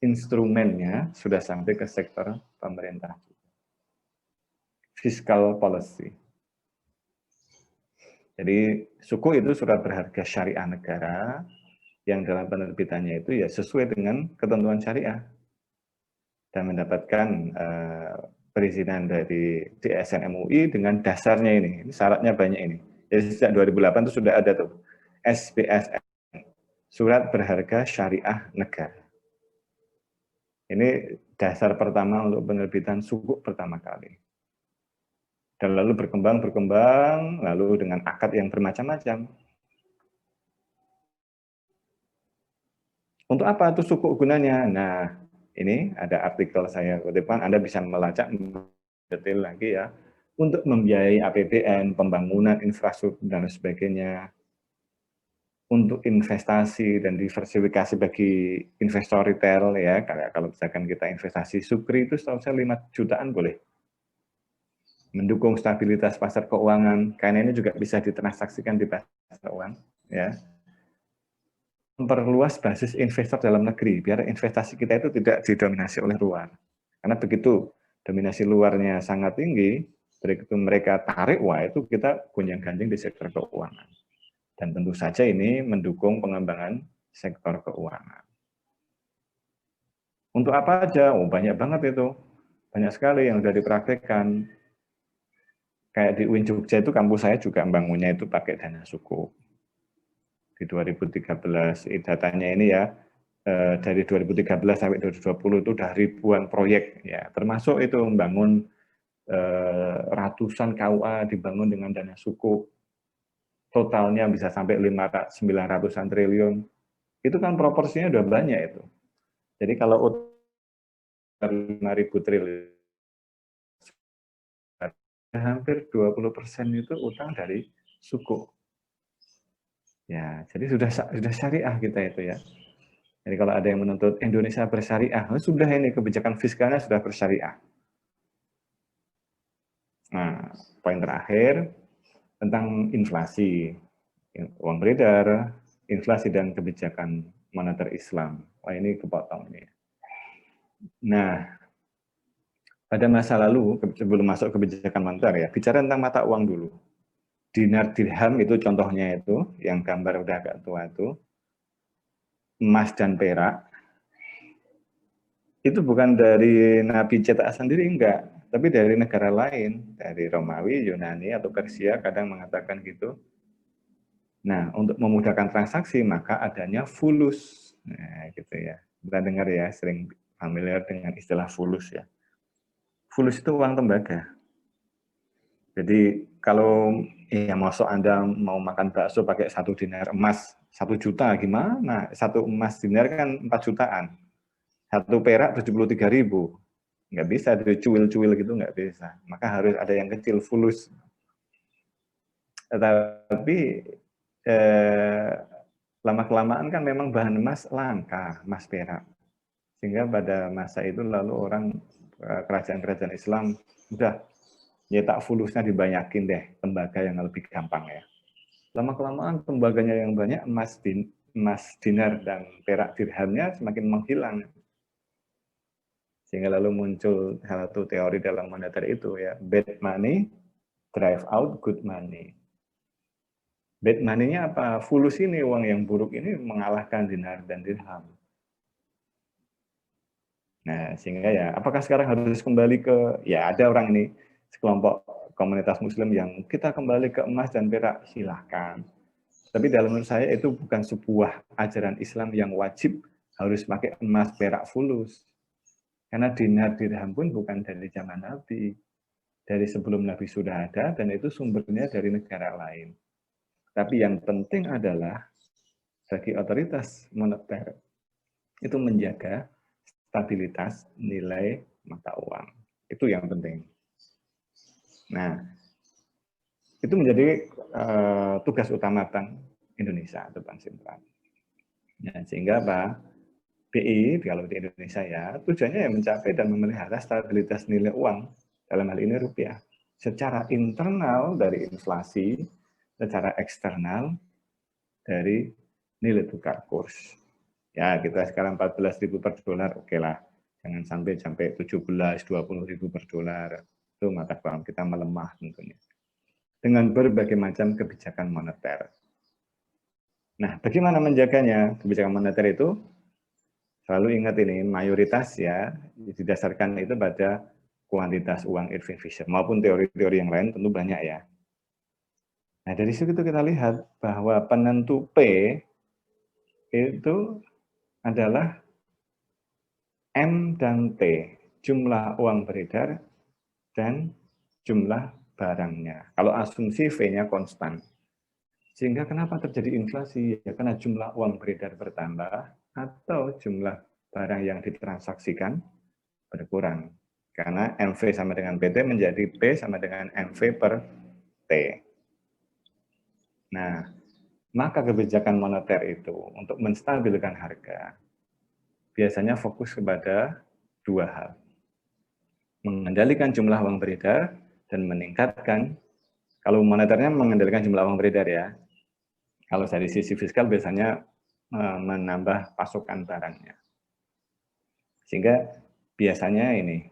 Instrumennya sudah sampai ke sektor pemerintah. Fiscal policy. Jadi, suku itu surat berharga syariah negara, yang dalam penerbitannya itu ya sesuai dengan ketentuan syariah. dan mendapatkan perizinan dari DSN MUI dengan dasarnya ini. Ini syaratnya banyak ini. Jadi sejak 2008 itu sudah ada tuh SBSN, Surat Berharga Syariah Negara. Ini dasar pertama untuk penerbitan sukuk pertama kali. Dan lalu berkembang, lalu dengan akad yang bermacam-macam. Untuk apa itu sukuk gunanya? Nah, ini ada artikel saya kutipkan, Anda bisa melacak detail lagi ya. Untuk membiayai APBN, pembangunan infrastruktur dan sebagainya, untuk investasi dan diversifikasi bagi investor retail ya, kalau misalkan kita investasi Sukri itu setahu saya 5 jutaan boleh. Mendukung stabilitas pasar keuangan, karena ini juga bisa ditransaksikan di pasar keuangan ya. Memperluas basis investor dalam negeri, biar investasi kita itu tidak didominasi oleh luar. Karena begitu dominasi luarnya sangat tinggi, begitu mereka tarik, wah itu kita gonjang-ganjing di sektor keuangan. Dan tentu saja ini mendukung pengembangan sektor keuangan. Untuk apa aja? Oh, banyak banget itu. Banyak sekali yang sudah dipraktekkan. Kayak di UIN Jogja itu kampus saya juga membangunnya itu pakai dana sukuk. Di 2013, datanya ini ya, dari 2013 sampai 2020 itu sudah ribuan proyek. Ya, termasuk itu membangun ratusan KUA dibangun dengan dana sukuk. Totalnya bisa sampai 900-an triliun. Itu kan proporsinya udah banyak itu. Jadi kalau 5.000 triliun, hampir 20% itu utang dari sukuk. Ya, jadi sudah syariah kita itu ya. Jadi kalau ada yang menuntut Indonesia bersyariah, sudah ini kebijakan fiskalnya sudah bersyariah. Nah, poin terakhir tentang inflasi, uang beredar, inflasi dan kebijakan moneter Islam. Wah ini kepotong ini. Nah, pada masa lalu sebelum masuk kebijakan moneter ya, bicara tentang mata uang dulu. Dinar dirham itu contohnya itu, yang gambar udah agak tua itu, emas dan perak, itu bukan dari Nabi cetak sendiri, enggak. Tapi dari negara lain, dari Romawi, Yunani, atau Persia, kadang mengatakan gitu. Nah, untuk memudahkan transaksi, maka adanya fulus. Nah, gitu ya. Kita dengar ya, sering familiar dengan istilah fulus ya. Fulus itu uang tembaga. Jadi kalau ya masuk Anda mau makan bakso pakai 1 dinar emas 1 juta gimana? 1 emas dinar kan 4 jutaan. 1 perak 73.000. Nggak bisa dicuil-cuil gitu, nggak bisa. Maka harus ada yang kecil fulus. Tapi lama-kelamaan kan memang bahan emas langka, emas perak. Sehingga pada masa itu lalu orang kerajaan-kerajaan Islam udah nyetak fulusnya dibanyakin deh, tembaga yang lebih gampang ya. Lama-kelamaan tembaganya yang banyak, emas dinar dan perak dirhamnya semakin menghilang. Sehingga lalu muncul salah satu teori dalam moneter itu ya, bad money drive out good money. Bad money-nya apa? Fulus ini, uang yang buruk ini mengalahkan dinar dan dirham. Nah, sehingga ya, apakah sekarang harus kembali ke, ya ada orang ini, sekelompok komunitas muslim yang kita kembali ke emas dan perak, silahkan. Tapi dalam menurut saya itu bukan sebuah ajaran Islam yang wajib harus pakai emas, perak, fulus. Karena dinar dirham pun bukan dari zaman Nabi. Dari sebelum Nabi sudah ada, dan itu sumbernya dari negara lain. Tapi yang penting adalah bagi otoritas moneter itu menjaga stabilitas nilai mata uang. Itu yang penting. Nah, itu menjadi tugas utama Bank Indonesia atau Bank Sentral. Nah, sehingga apa? BI kalau di Indonesia ya tujuannya ya mencapai dan memelihara stabilitas nilai uang, dalam hal ini rupiah, secara internal dari inflasi, secara eksternal dari nilai tukar kurs. Ya, kita sekarang 14.000 per dolar, oke lah. Jangan sampai 17, 20.000 per dolar. Itu mata uang kita melemah tentunya. Dengan berbagai macam kebijakan moneter. Nah, bagaimana menjaganya? Kebijakan moneter itu Selalu ingat ini, mayoritas ya didasarkan itu pada kuantitas uang Irving Fisher, maupun teori-teori yang lain tentu banyak ya. Nah, dari situ kita lihat bahwa penentu P itu adalah M dan T, jumlah uang beredar dan jumlah barangnya. Kalau asumsi V-nya konstan. Sehingga kenapa terjadi inflasi? Ya, karena jumlah uang beredar bertambah atau jumlah barang yang ditransaksikan berkurang. Karena MV sama dengan PT menjadi P sama dengan MV per T. Nah, maka kebijakan moneter itu untuk menstabilkan harga biasanya fokus kepada dua hal. Mengendalikan jumlah uang beredar dan meningkatkan, kalau moneternya mengendalikan jumlah uang beredar ya. Kalau dari sisi fiskal biasanya menambah pasokan barangnya. Sehingga biasanya ini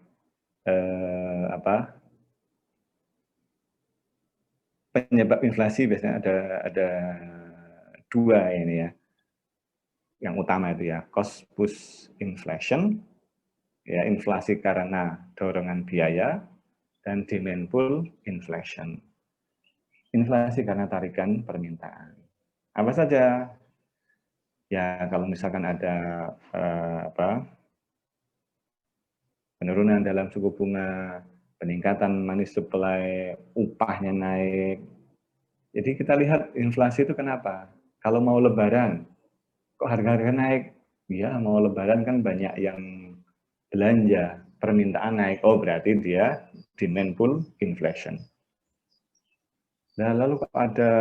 penyebab inflasi biasanya ada dua ini ya. Yang utama itu ya, cost push inflation, ya inflasi karena dorongan biaya, dan demand pull inflation. Inflasi karena tarikan permintaan. Apa saja? Ya kalau misalkan ada penurunan dalam suku bunga, peningkatan money supply, upahnya naik. Jadi kita lihat inflasi itu kenapa? Kalau mau lebaran, kok harga-harga naik? Ya mau lebaran kan banyak yang belanja, permintaan naik. Oh berarti dia demand pull inflation. Nah lalu kalau ada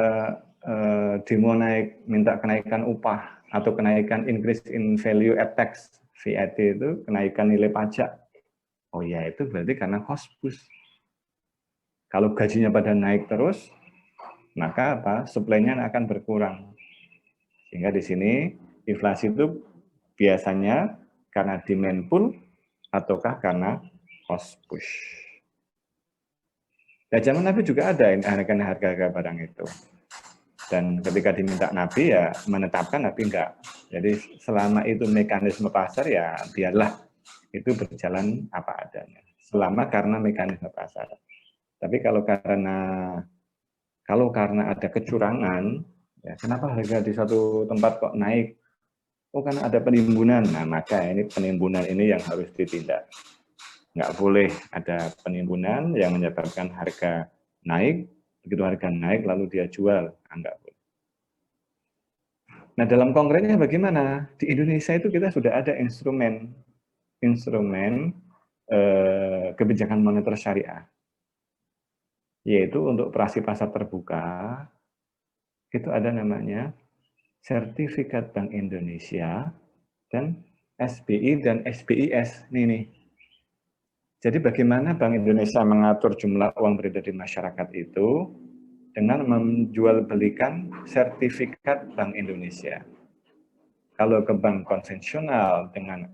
demo naik, minta kenaikan upah atau kenaikan increase in value add tax, VAT itu kenaikan nilai pajak. Oh ya itu berarti karena cost push. Kalau gajinya pada naik terus, maka supply-nya akan berkurang. Sehingga di sini inflasi itu biasanya karena demand pull ataukah karena cost push. Nah, zaman Nabi juga ada harga-harga barang itu. Dan ketika diminta Nabi ya menetapkan, Nabi enggak. Jadi selama itu mekanisme pasar ya biarlah itu berjalan apa adanya. Selama karena mekanisme pasar. Tapi kalau karena ada kecurangan, ya kenapa harga di satu tempat kok naik? Oh karena ada penimbunan. Nah maka ini penimbunan ini yang harus ditindak. Nggak boleh ada penimbunan yang menyebabkan harga naik, begitu harga naik lalu dia jual, nggak boleh. Nah dalam konkretnya bagaimana? Di Indonesia itu kita sudah ada instrumen kebijakan moneter syariah, yaitu untuk operasi pasar terbuka, itu ada namanya Sertifikat Bank Indonesia dan SBI dan SBIS. Nih. Jadi bagaimana Bank Indonesia mengatur jumlah uang beredar di masyarakat itu dengan menjual belikan sertifikat Bank Indonesia. Kalau ke bank konvensional dengan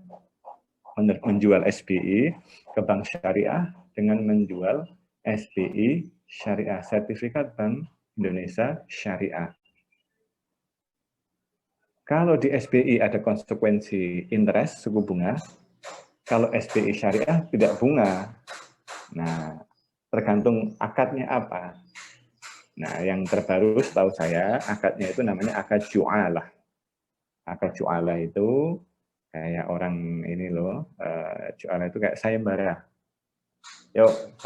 menjual SBI, ke bank syariah dengan menjual SBI syariah, sertifikat Bank Indonesia syariah. Kalau di SBI ada konsekuensi interest, suku bunga. Kalau SBI syariah tidak bunga. Nah, tergantung akadnya apa. Nah, yang terbaru setahu saya, akadnya itu namanya akad ju'alah. Akad ju'alah itu kayak orang ini loh, ju'alah itu kayak sayembara. Yuk,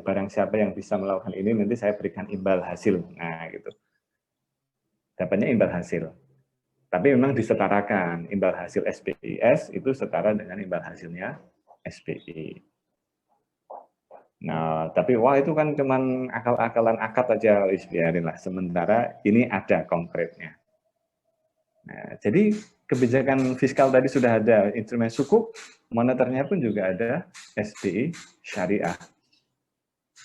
barang siapa yang bisa melakukan ini, nanti saya berikan imbal hasil. Nah, gitu. Dapatnya imbal hasil. Tapi memang disetarakan, imbal hasil SBIS itu setara dengan imbal hasilnya SBI. Nah, tapi wah itu kan cuman akal-akalan akad aja, biarin lah. Sementara ini ada konkretnya. Nah, jadi kebijakan fiskal tadi sudah ada, instrumen sukuk, moneternya pun juga ada SBI syariah.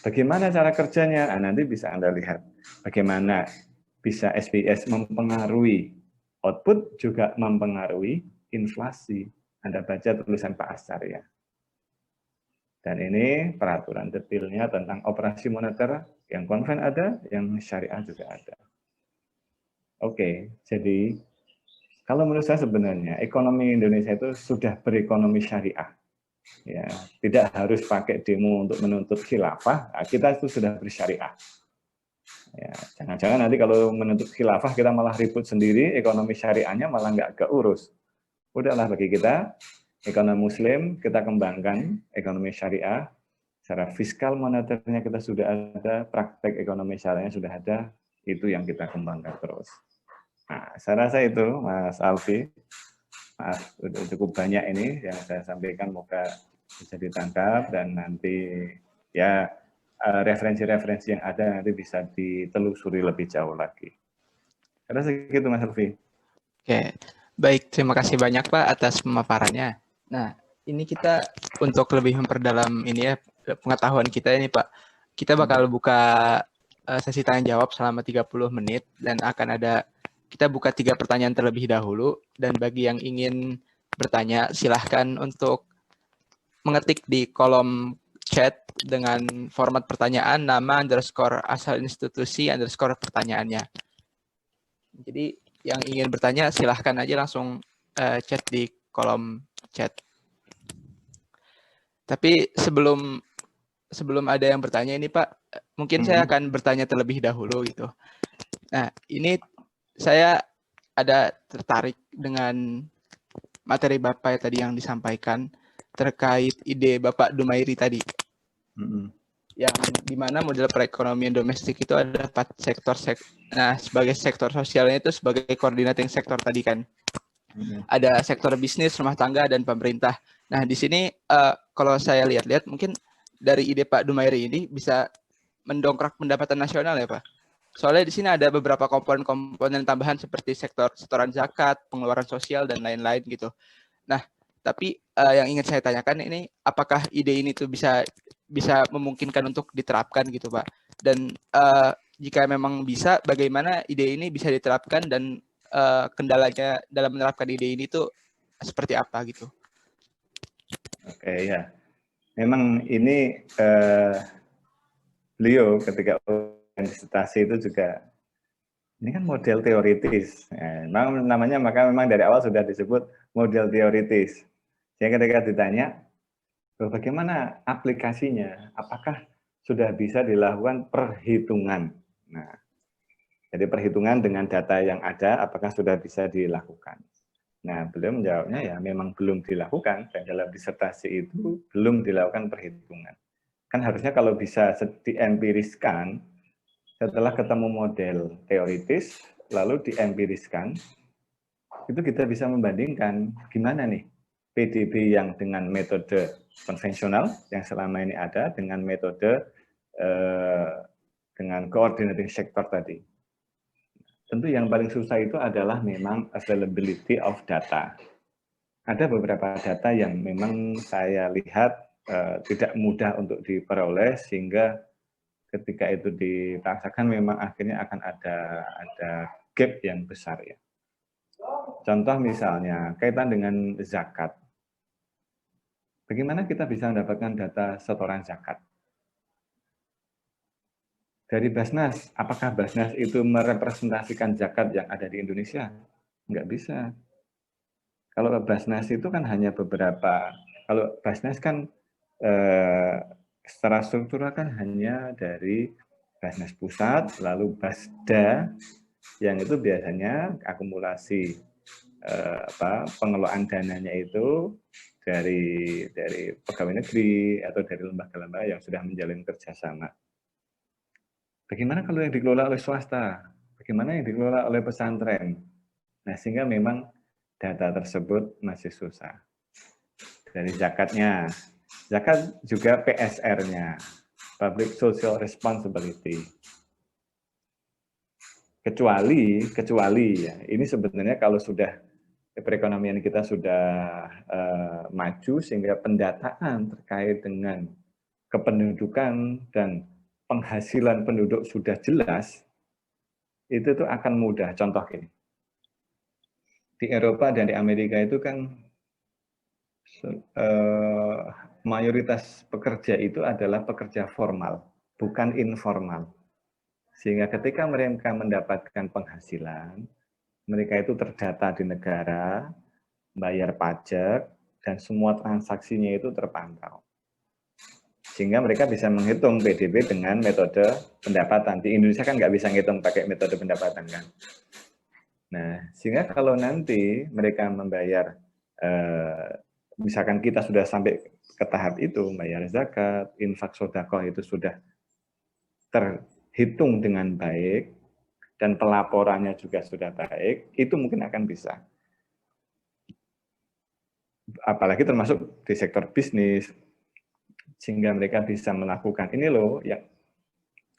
Bagaimana cara kerjanya? Nah, nanti bisa Anda lihat bagaimana bisa SBIS mempengaruhi output, juga mempengaruhi inflasi. Anda baca tulisan Pak Asar ya. Dan ini peraturan detailnya tentang operasi moneter yang konven ada, yang syariah juga ada. Oke, jadi Kalau menurut saya sebenarnya ekonomi Indonesia itu sudah berekonomi syariah. Ya, tidak harus pakai demo untuk menuntut khilafah, nah, kita itu sudah bersyariah. Ya, jangan-jangan nanti kalau menuntut khilafah kita malah ribut sendiri, ekonomi syariahnya malah nggak keurus. Udahlah bagi kita, ekonomi muslim, kita kembangkan ekonomi syariah, secara fiskal moneternya kita sudah ada, praktek ekonomi syariahnya sudah ada, itu yang kita kembangkan terus. Nah, saya rasa itu, Mas Alfi. Maaf, udah cukup banyak ini yang saya sampaikan, moga bisa ditangkap dan nanti ya referensi-referensi yang ada nanti bisa ditelusuri lebih jauh lagi. Karena segitu Mas Alfi. Oke, baik. Terima kasih banyak Pak atas pemaparannya. Nah, ini kita untuk lebih memperdalam ini ya pengetahuan kita ini Pak. Kita bakal buka sesi tanya jawab selama 30 menit dan akan ada kita buka 3 pertanyaan terlebih dahulu dan bagi yang ingin bertanya silahkan untuk mengetik di kolom chat dengan format pertanyaan nama _ asal institusi _ pertanyaannya. Jadi yang ingin bertanya silahkan aja langsung chat di kolom chat. Tapi sebelum ada yang bertanya ini Pak, mungkin saya akan bertanya terlebih dahulu gitu. Nah, ini saya ada tertarik dengan materi Bapak tadi yang disampaikan terkait ide Bapak Dumairi tadi. Yang dimana model perekonomian domestik itu ada 4 sektor. Nah, sebagai sektor sosialnya itu sebagai coordinating sektor tadi kan. Ada sektor bisnis, rumah tangga, dan pemerintah. Nah, di sini kalau saya lihat-lihat mungkin dari ide Pak Dumairi ini bisa mendongkrak pendapatan nasional ya Pak. Soalnya di sini ada beberapa komponen tambahan seperti setoran zakat, pengeluaran sosial, dan lain-lain gitu. Nah, tapi yang ingin saya tanyakan ini, apakah ide ini tuh bisa memungkinkan untuk diterapkan gitu Pak? Dan jika memang bisa, bagaimana ide ini bisa diterapkan dan kendalanya dalam menerapkan ide ini tuh seperti apa gitu? Oke ya, memang ini beliau ketika disertasi itu juga ini kan model teoritis. Namanya maka memang dari awal sudah disebut model teoritis. Jadi ketika ditanya bagaimana aplikasinya, apakah sudah bisa dilakukan perhitungan. Nah, jadi perhitungan dengan data yang ada, apakah sudah bisa dilakukan. Nah, beliau menjawabnya ya memang belum dilakukan, dan dalam disertasi itu belum dilakukan perhitungan. Kan harusnya kalau bisa diempiriskan, setelah ketemu model teoritis, lalu diempiriskan, itu kita bisa membandingkan gimana nih PDB yang dengan metode konvensional yang selama ini ada dengan metode dengan coordinating sector tadi. Tentu yang paling susah itu adalah memang availability of data. Ada beberapa data yang memang saya lihat tidak mudah untuk diperoleh sehingga ketika itu dipaksakan memang akhirnya akan ada gap yang besar ya. Contoh misalnya kaitan dengan zakat. Bagaimana kita bisa mendapatkan data setoran zakat? Dari Basnas, apakah Basnas itu merepresentasikan zakat yang ada di Indonesia? Enggak bisa. Kalau Basnas itu kan hanya beberapa, kalau Basnas kan secara struktural kan hanya dari Basnas Pusat, lalu Basda, yang itu biasanya akumulasi pengelolaan dananya itu dari pegawai negeri atau dari lembaga-lembaga yang sudah menjalin kerjasama. Bagaimana kalau yang dikelola oleh swasta? Bagaimana yang dikelola oleh pesantren? Nah, sehingga memang data tersebut masih susah. Dari zakatnya, zakat juga PSR-nya, Public Social Responsibility. Kecuali ya, ini sebenarnya kalau sudah perekonomian kita sudah maju sehingga pendataan terkait dengan kependudukan dan penghasilan penduduk sudah jelas, itu tuh akan mudah. Contoh gini, di Eropa dan di Amerika itu kan mayoritas pekerja itu adalah pekerja formal, bukan informal. Sehingga ketika mereka mendapatkan penghasilan, mereka itu terdata di negara, bayar pajak, dan semua transaksinya itu terpantau. Sehingga mereka bisa menghitung PDB dengan metode pendapatan. Di Indonesia kan nggak bisa ngitung pakai metode pendapatan kan. Nah, sehingga kalau nanti mereka membayar, misalkan kita sudah sampai ke tahap itu, membayar zakat, infak sedekah itu sudah terhitung dengan baik, dan pelaporannya juga sudah baik, itu mungkin akan bisa. Apalagi termasuk di sektor bisnis, sehingga mereka bisa melakukan ini loh, ya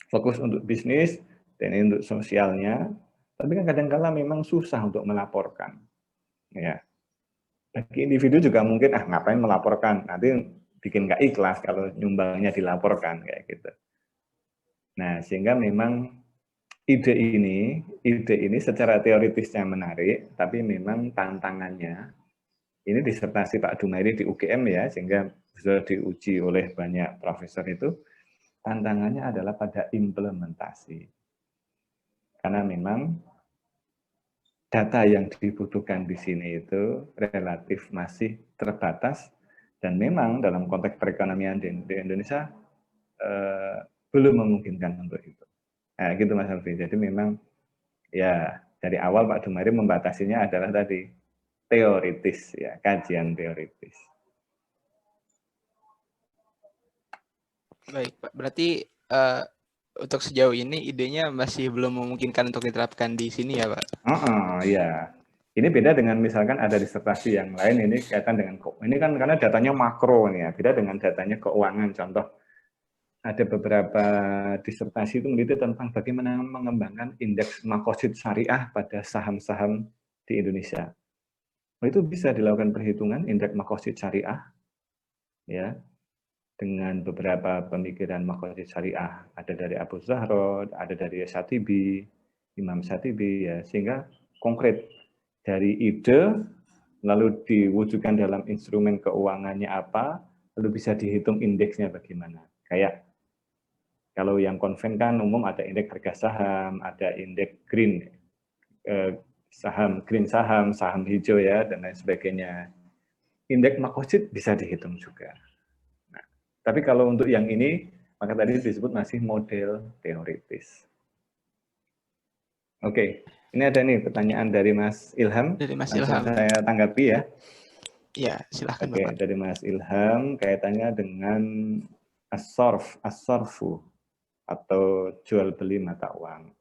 fokus untuk bisnis dan ini untuk sosialnya. Tapi kan kadang-kala memang susah untuk melaporkan. Ya, bagi individu juga mungkin ngapain melaporkan, nanti bikin nggak ikhlas kalau nyumbangnya dilaporkan kayak gitu. Nah, sehingga memang ide ini secara teoritisnya menarik, tapi memang tantangannya ini disertasi Pak Dumairi di UGM ya, sehingga sudah diuji oleh banyak profesor itu, tantangannya adalah pada implementasi. Karena memang data yang dibutuhkan di sini itu relatif masih terbatas, dan memang dalam konteks perekonomian di Indonesia belum memungkinkan untuk itu. Nah, gitu Mas Alfi. Jadi memang ya dari awal Pak Dumairi membatasinya adalah tadi teoritis ya, kajian teoritis. Baik, Pak. Berarti untuk sejauh ini idenya masih belum memungkinkan untuk diterapkan di sini ya, Pak? Ya. Ini beda dengan misalkan ada disertasi yang lain, ini kaitan dengan, ini kan karena datanya makro nih ya, beda dengan datanya keuangan. Contoh, ada beberapa disertasi itu meneliti tentang bagaimana mengembangkan indeks makosid syariah pada saham-saham di Indonesia. Itu bisa dilakukan perhitungan indeks makosid syariah, ya, dengan beberapa pemikiran makosid syariah. Ada dari Abu Zahro, ada dari Syatibi, Imam Syatibi, ya, sehingga konkret dari ide, lalu diwujudkan dalam instrumen keuangannya apa, lalu bisa dihitung indeksnya bagaimana. Kayak kalau yang konven kan umum ada indeks harga saham, ada indeks green, saham, saham hijau ya, dan lain sebagainya. Indeks makosid bisa dihitung juga. Nah, tapi kalau untuk yang ini, maka tadi disebut masih model teoritis. Oke, ini ada nih pertanyaan dari Mas Ilham. Dari Mas Langsung Ilham. saya tanggapi ya. Ya, silahkan Oke, Bapak. dari Mas Ilham, kaitannya dengan as-sorfu atau jual beli mata uang.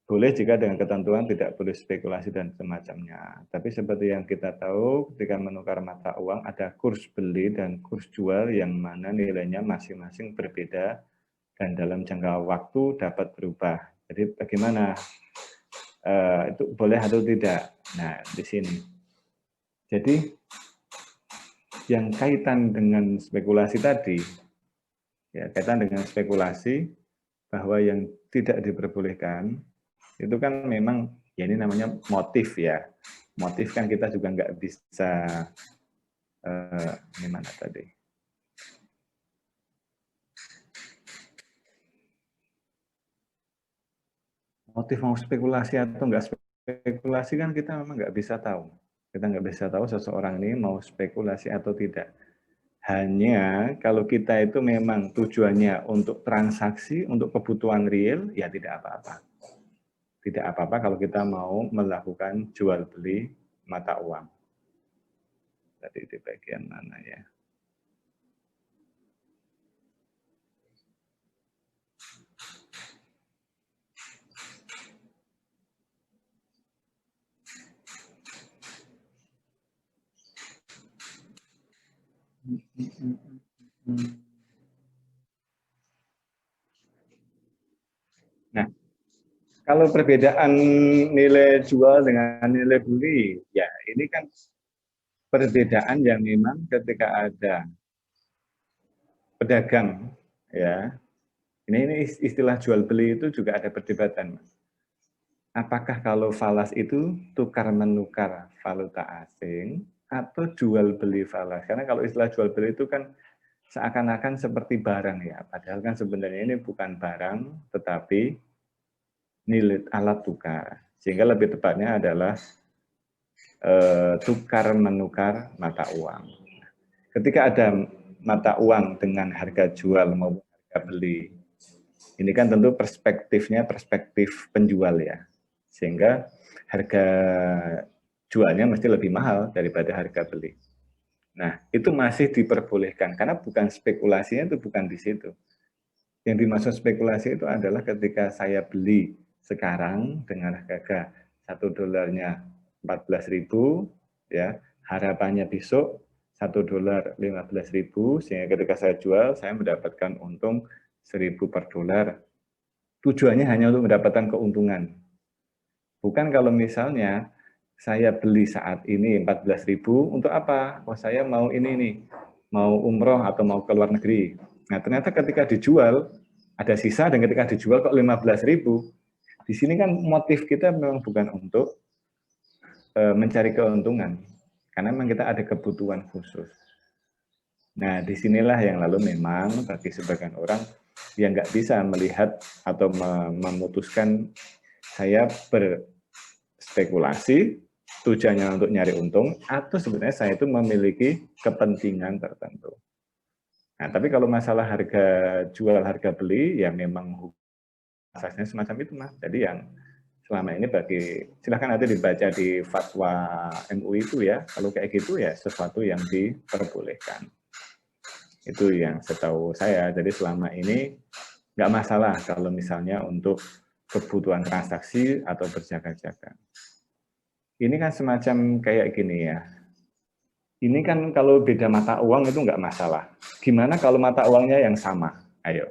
Boleh jika dengan ketentuan tidak boleh spekulasi dan semacamnya. Tapi seperti yang kita tahu, ketika menukar mata uang ada kurs beli dan kurs jual yang mana nilainya masing-masing berbeda dan dalam jangka waktu dapat berubah. Jadi bagaimana itu boleh atau tidak? Nah, di sini. Jadi yang kaitan dengan spekulasi tadi, ya kaitan dengan spekulasi bahwa yang tidak diperbolehkan itu kan memang ya ini namanya motif ya. Motif kan kita juga nggak bisa gimana tadi. Motif mau spekulasi atau nggak spekulasi kan kita memang nggak bisa tahu. Kita nggak bisa tahu seseorang ini mau spekulasi atau tidak. Hanya kalau kita itu memang tujuannya untuk transaksi, untuk kebutuhan real, ya tidak apa-apa. Tidak apa-apa kalau kita mau melakukan jual beli mata uang. Tadi di bagian mana ya? Nah, kalau perbedaan nilai jual dengan nilai beli, ya ini kan perbedaan yang memang ketika ada pedagang, ya ini istilah jual beli itu juga ada perdebatan. Apakah kalau falas itu tukar menukar valuta asing atau jual beli falas? Karena kalau istilah jual beli itu kan seakan-akan seperti barang ya, padahal kan sebenarnya ini bukan barang, tetapi nilai alat tukar. Sehingga lebih tepatnya adalah tukar menukar mata uang. Ketika ada mata uang dengan harga jual maupun harga beli, ini kan tentu perspektifnya perspektif penjual ya, sehingga harga jualnya mesti lebih mahal daripada harga beli. Nah, itu masih diperbolehkan karena bukan spekulasinya, itu bukan di situ. Yang dimaksud spekulasi itu adalah ketika saya beli sekarang dengan harga $1 $14.000, ya harapannya besok $1 $15.000, sehingga ketika saya jual saya mendapatkan untung 1.000 per dolar. Tujuannya hanya untuk mendapatkan keuntungan. Bukan kalau misalnya saya beli saat ini 14.000 untuk apa? Oh saya mau ini nih, mau umroh atau mau ke luar negeri. Nah ternyata ketika dijual ada sisa dan ketika dijual kok 15.000. Di sini kan motif kita memang bukan untuk mencari keuntungan, karena memang kita ada kebutuhan khusus. Nah disinilah yang lalu memang bagi sebagian orang yang nggak bisa melihat atau memutuskan saya berspekulasi tujuannya untuk nyari untung atau sebenarnya saya itu memiliki kepentingan tertentu. Nah, tapi kalau masalah harga jual harga beli ya memang asasnya semacam itu Mas. Jadi yang selama ini silahkan nanti dibaca di fatwa MUI itu ya, kalau kayak gitu ya sesuatu yang diperbolehkan. Itu yang setahu saya. Jadi selama ini nggak masalah kalau misalnya untuk kebutuhan transaksi atau berjaga-jaga. Ini kan semacam kayak gini ya. Ini kan kalau beda mata uang itu nggak masalah. Gimana kalau mata uangnya yang sama? Ayo.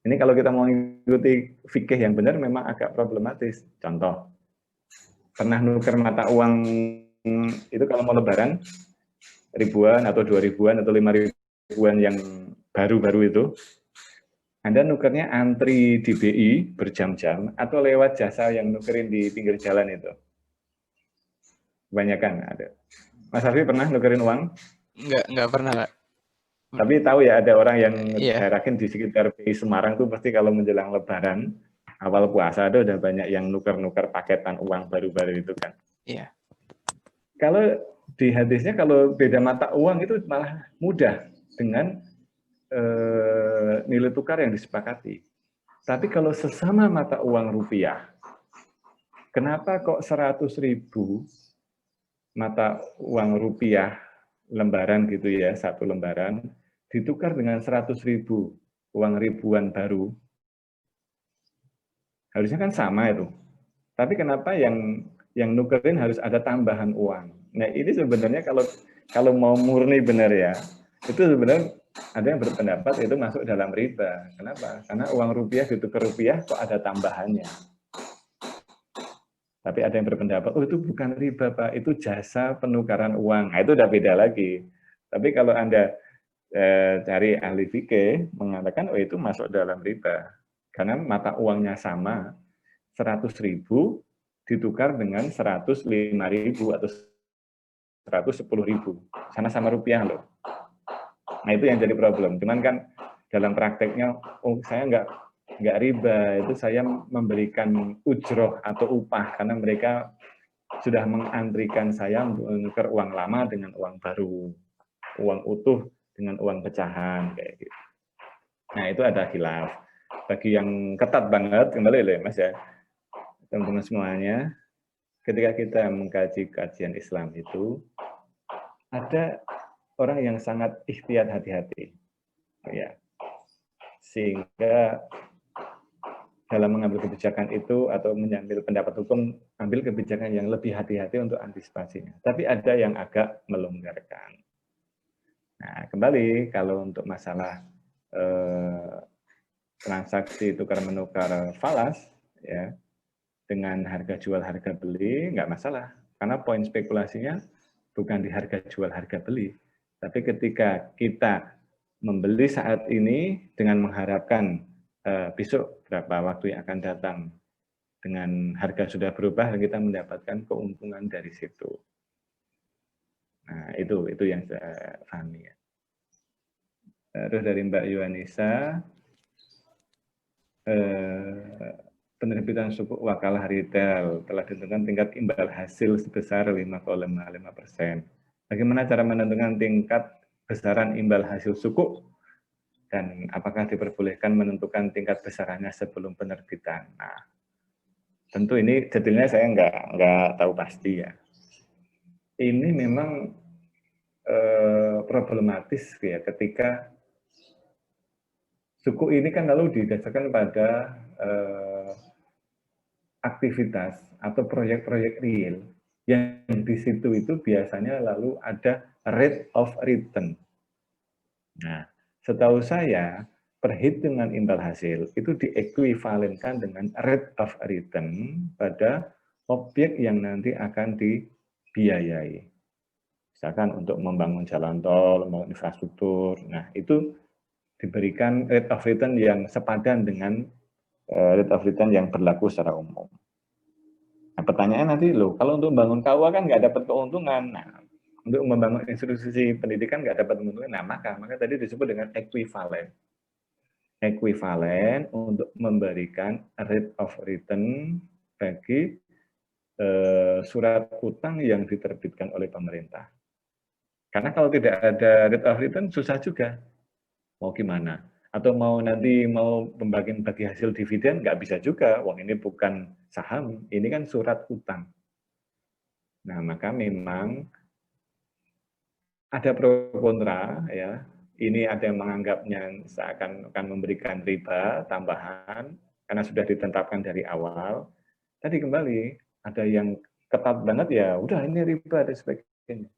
Ini kalau kita mau mengikuti fikih yang benar memang agak problematis. Contoh, pernah nuker mata uang itu kalau mau lebaran, ribuan atau 2.000-an atau 5.000-an yang baru-baru itu, Anda nukernya antri di BI berjam-jam atau lewat jasa yang nukerin di pinggir jalan itu? Kebanyakan ada. Mas Harfi pernah nukerin uang? Enggak pernah, Kak. Tapi tahu ya ada orang yang Iya. daerahin di sekitar BI Semarang tuh pasti kalau menjelang lebaran, awal puasa ada udah banyak yang nuker-nuker paketan uang baru-baru itu kan. Iya. Kalau di hadisnya kalau beda mata uang itu malah mudah dengan nilai tukar yang disepakati. Tapi kalau sesama mata uang rupiah, kenapa kok 100.000 mata uang rupiah lembaran gitu ya, satu lembaran, ditukar dengan 100.000 uang ribuan baru? Harusnya kan sama itu. Tapi kenapa yang nukerin harus ada tambahan uang? Nah ini sebenarnya kalau mau murni benar ya, itu sebenarnya ada yang berpendapat itu masuk dalam riba. Kenapa? Karena uang rupiah ditukar rupiah kok ada tambahannya. Tapi ada yang berpendapat, oh itu bukan riba Pak, itu jasa penukaran uang. Nah itu udah beda lagi. Tapi kalau Anda cari ahli fikih mengatakan, oh itu masuk dalam riba. Karena mata uangnya sama, 100.000 ditukar dengan 105.000 atau 110.000. Sama-sama rupiah loh. Nah itu yang jadi problem. Cuman kan dalam prakteknya, oh saya nggak riba, itu saya memberikan ujroh atau upah karena mereka sudah mengantrikan saya untuk menukar uang lama dengan uang baru, uang utuh dengan uang pecahan kayak gitu. Nah itu ada khilaf. Bagi yang ketat banget, kembali loh Mas ya, teman-teman semuanya, ketika kita mengkaji kajian Islam itu ada orang yang sangat ikhtiyat hati-hati, ya, sehingga dalam mengambil kebijakan itu atau mengambil pendapat hukum, ambil kebijakan yang lebih hati-hati untuk antisipasinya. Tapi ada yang agak melonggarkan. Nah, kembali kalau untuk masalah transaksi tukar menukar falas, ya, dengan harga jual harga beli nggak masalah, karena poin spekulasinya bukan di harga jual harga beli, tapi ketika kita membeli saat ini dengan mengharapkan besok berapa waktu yang akan datang dengan harga sudah berubah dan kita mendapatkan keuntungan dari situ. Nah itu yang saya pahami ya. Terus dari Mbak Yuanisa, penerbitan suku wakalah retail telah ditentukan tingkat imbal hasil sebesar 5,5%. Bagaimana cara menentukan tingkat besaran imbal hasil suku dan apakah diperbolehkan menentukan tingkat besarannya sebelum penerbitan? Nah, tentu ini detailnya saya nggak tahu pasti ya. Ini memang problematis ya ketika suku ini kan lalu didasarkan pada aktivitas atau proyek-proyek real yang di situ itu biasanya lalu ada rate of return. Nah, setahu saya perhitungan imbal hasil itu diekuivalenkan dengan rate of return pada objek yang nanti akan dibiayai. Misalkan untuk membangun jalan tol, membangun infrastruktur, nah itu diberikan rate of return yang sepadan dengan rate of return yang berlaku secara umum. Nah, pertanyaan nanti, loh, kalau untuk membangun KUA kan nggak dapat keuntungan. Nah, untuk membangun institusi pendidikan nggak dapat keuntungan. Nah, maka tadi disebut dengan ekuivalen. Ekuivalen untuk memberikan rate of return bagi surat utang yang diterbitkan oleh pemerintah. Karena kalau tidak ada rate of return, susah juga. Mau gimana? Atau mau bagi hasil dividen, nggak bisa juga. Wong ini bukan saham, ini kan surat utang. Nah, maka memang ada pro kontra ya. Ini ada yang menganggapnya seakan akan memberikan riba tambahan karena sudah ditetapkan dari awal. Tadi kembali ada yang ketat banget ya, udah ini riba dan sebagainya.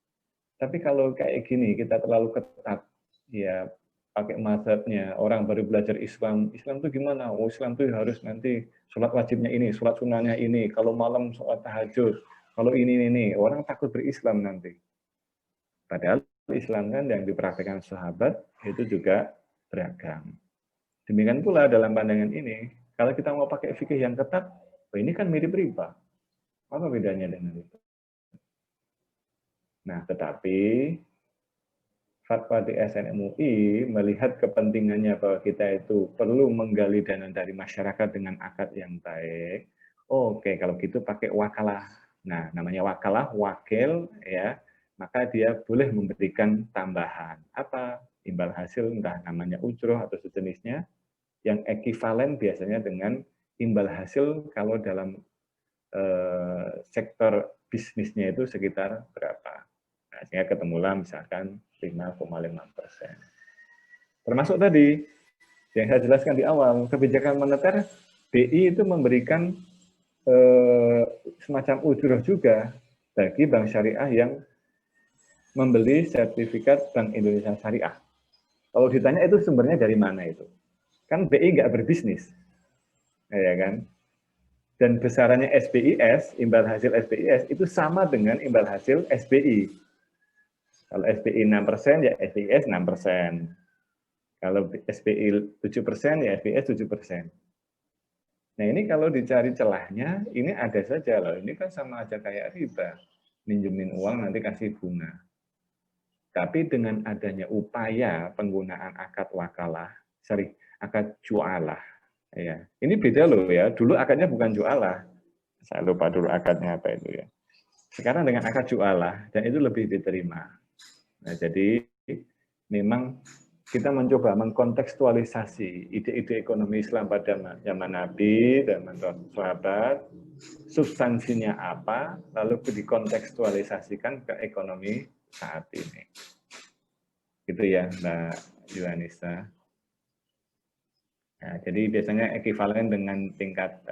Tapi kalau kayak gini kita terlalu ketat, ya pakai mazhabnya orang baru belajar Islam. Islam itu gimana? Oh, Islam itu harus nanti sholat wajibnya ini, sholat sunnahnya ini. Kalau malam sholat tahajud, kalau ini orang takut berislam nanti. Padahal Islam kan yang dipraktikkan sahabat itu juga beragam. Demikian pula dalam pandangan ini, kalau kita mau pakai fikih yang ketat, oh ini kan mirip riba. Apa bedanya dengan itu? Nah, tetapi fatwa di SNMUI melihat kepentingannya bahwa kita itu perlu menggali dana dari masyarakat dengan akad yang baik. Oke, kalau gitu pakai wakalah. Nah, namanya wakalah, wakil, ya, maka dia boleh memberikan tambahan. Apa? Imbal hasil, entah namanya ujroh atau sejenisnya, yang ekivalen biasanya dengan imbal hasil kalau dalam sektor bisnisnya itu sekitar berapa. Nah, sehingga ketemulah misalkan 5,5%. Termasuk tadi, yang saya jelaskan di awal, kebijakan moneter, BI itu memberikan semacam ujroh juga bagi bank syariah yang membeli sertifikat Bank Indonesia Syariah. Kalau ditanya itu sumbernya dari mana itu? Kan BI nggak berbisnis. Ya kan? Dan besarannya SBIS, imbal hasil SBIS, itu sama dengan imbal hasil SBI. Kalau SBI 6%, ya SBIS 6%. Kalau SBI 7%, ya SBIS 7%. Nah ini kalau dicari celahnya, ini ada saja loh. Ini kan sama aja kayak riba. Minjemin uang, nanti kasih bunga. Tapi dengan adanya upaya penggunaan akad wakalah, akad jualah. Ya. Ini beda loh ya. Dulu akadnya bukan jualah. Saya lupa dulu akadnya apa itu ya. Sekarang dengan akad jualah, dan itu lebih diterima. Nah, jadi memang kita mencoba mengkontekstualisasi ide-ide ekonomi Islam pada zaman Nabi dan sahabat, substansinya apa, lalu dikontekstualisasikan ke ekonomi saat ini. Gitu ya, Mbak Yuanisa. Nah, jadi biasanya ekivalen dengan tingkat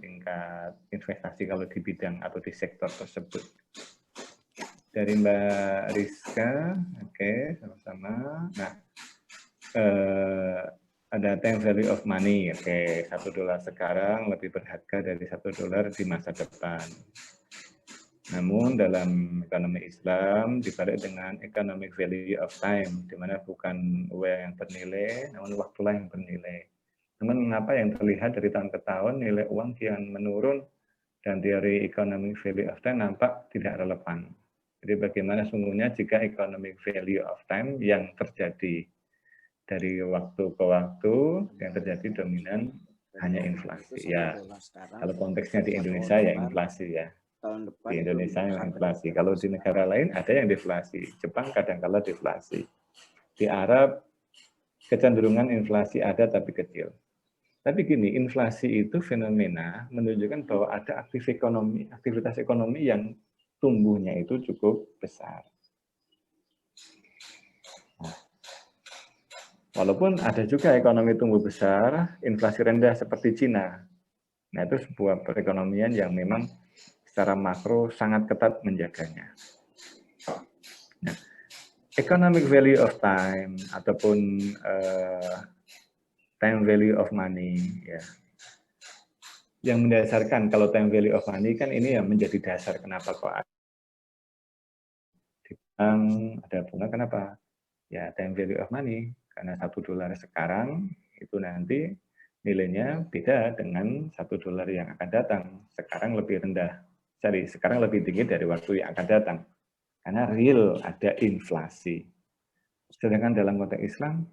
tingkat investasi kalau di bidang atau di sektor tersebut. Dari Mbak Rizka, oke, sama-sama. Nah, ada time value of money, oke, $1 sekarang lebih berharga dari $1 di masa depan. Namun dalam ekonomi Islam dibalik dengan economic value of time, di mana bukan uang yang bernilai, namun waktulah yang bernilai. Namun mengapa yang terlihat dari tahun ke tahun nilai uang kian menurun dan teori economic value of time nampak tidak relevan. Jadi bagaimana sungguhnya jika economic value of time yang terjadi dari waktu ke waktu, yang terjadi dominan hanya inflasi. Ya, kalau konteksnya di Indonesia ya inflasi ya. Di Indonesia yang inflasi. Kalau di negara lain ada yang deflasi. Jepang kadang-kala deflasi. Di Arab kecenderungan inflasi ada tapi kecil. Tapi gini, inflasi itu fenomena menunjukkan bahwa ada aktivitas ekonomi yang tumbuhnya itu cukup besar. Nah, walaupun ada juga ekonomi tumbuh besar, inflasi rendah seperti Cina. Nah, itu sebuah perekonomian yang memang secara makro sangat ketat menjaganya. Nah, economic value of time ataupun time value of money, ya, yang mendasarkan kalau time value of money kan ini yang menjadi dasar kenapa kok ada bunga, kenapa? Ya time value of money, karena $1 sekarang itu nanti nilainya beda dengan $1 yang akan datang. Sekarang lebih rendah, sekarang lebih tinggi dari waktu yang akan datang. Karena real ada inflasi. Sedangkan dalam konteks Islam,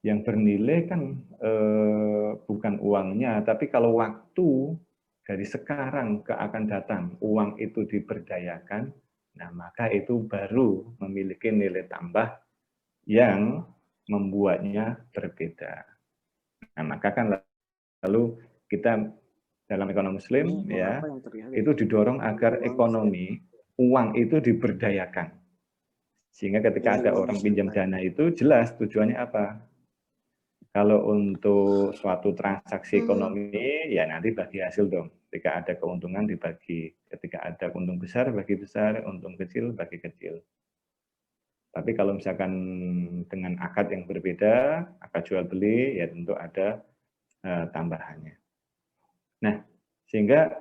yang bernilai kan bukan uangnya, tapi kalau waktu dari sekarang ke akan datang, uang itu diberdayakan, nah maka itu baru memiliki nilai tambah yang membuatnya berbeda. Nah maka kan lalu kita dalam ekonomi Muslim ya itu didorong agar ekonomi uang itu diberdayakan. Sehingga ketika ada orang pinjam dana itu jelas tujuannya apa. Kalau untuk suatu transaksi ekonomi, ya nanti bagi hasil dong. Ketika ada keuntungan dibagi. Ketika ada untung besar, bagi besar. Untung kecil, bagi kecil. Tapi kalau misalkan dengan akad yang berbeda, akad jual beli, ya tentu ada tambahannya. Nah, sehingga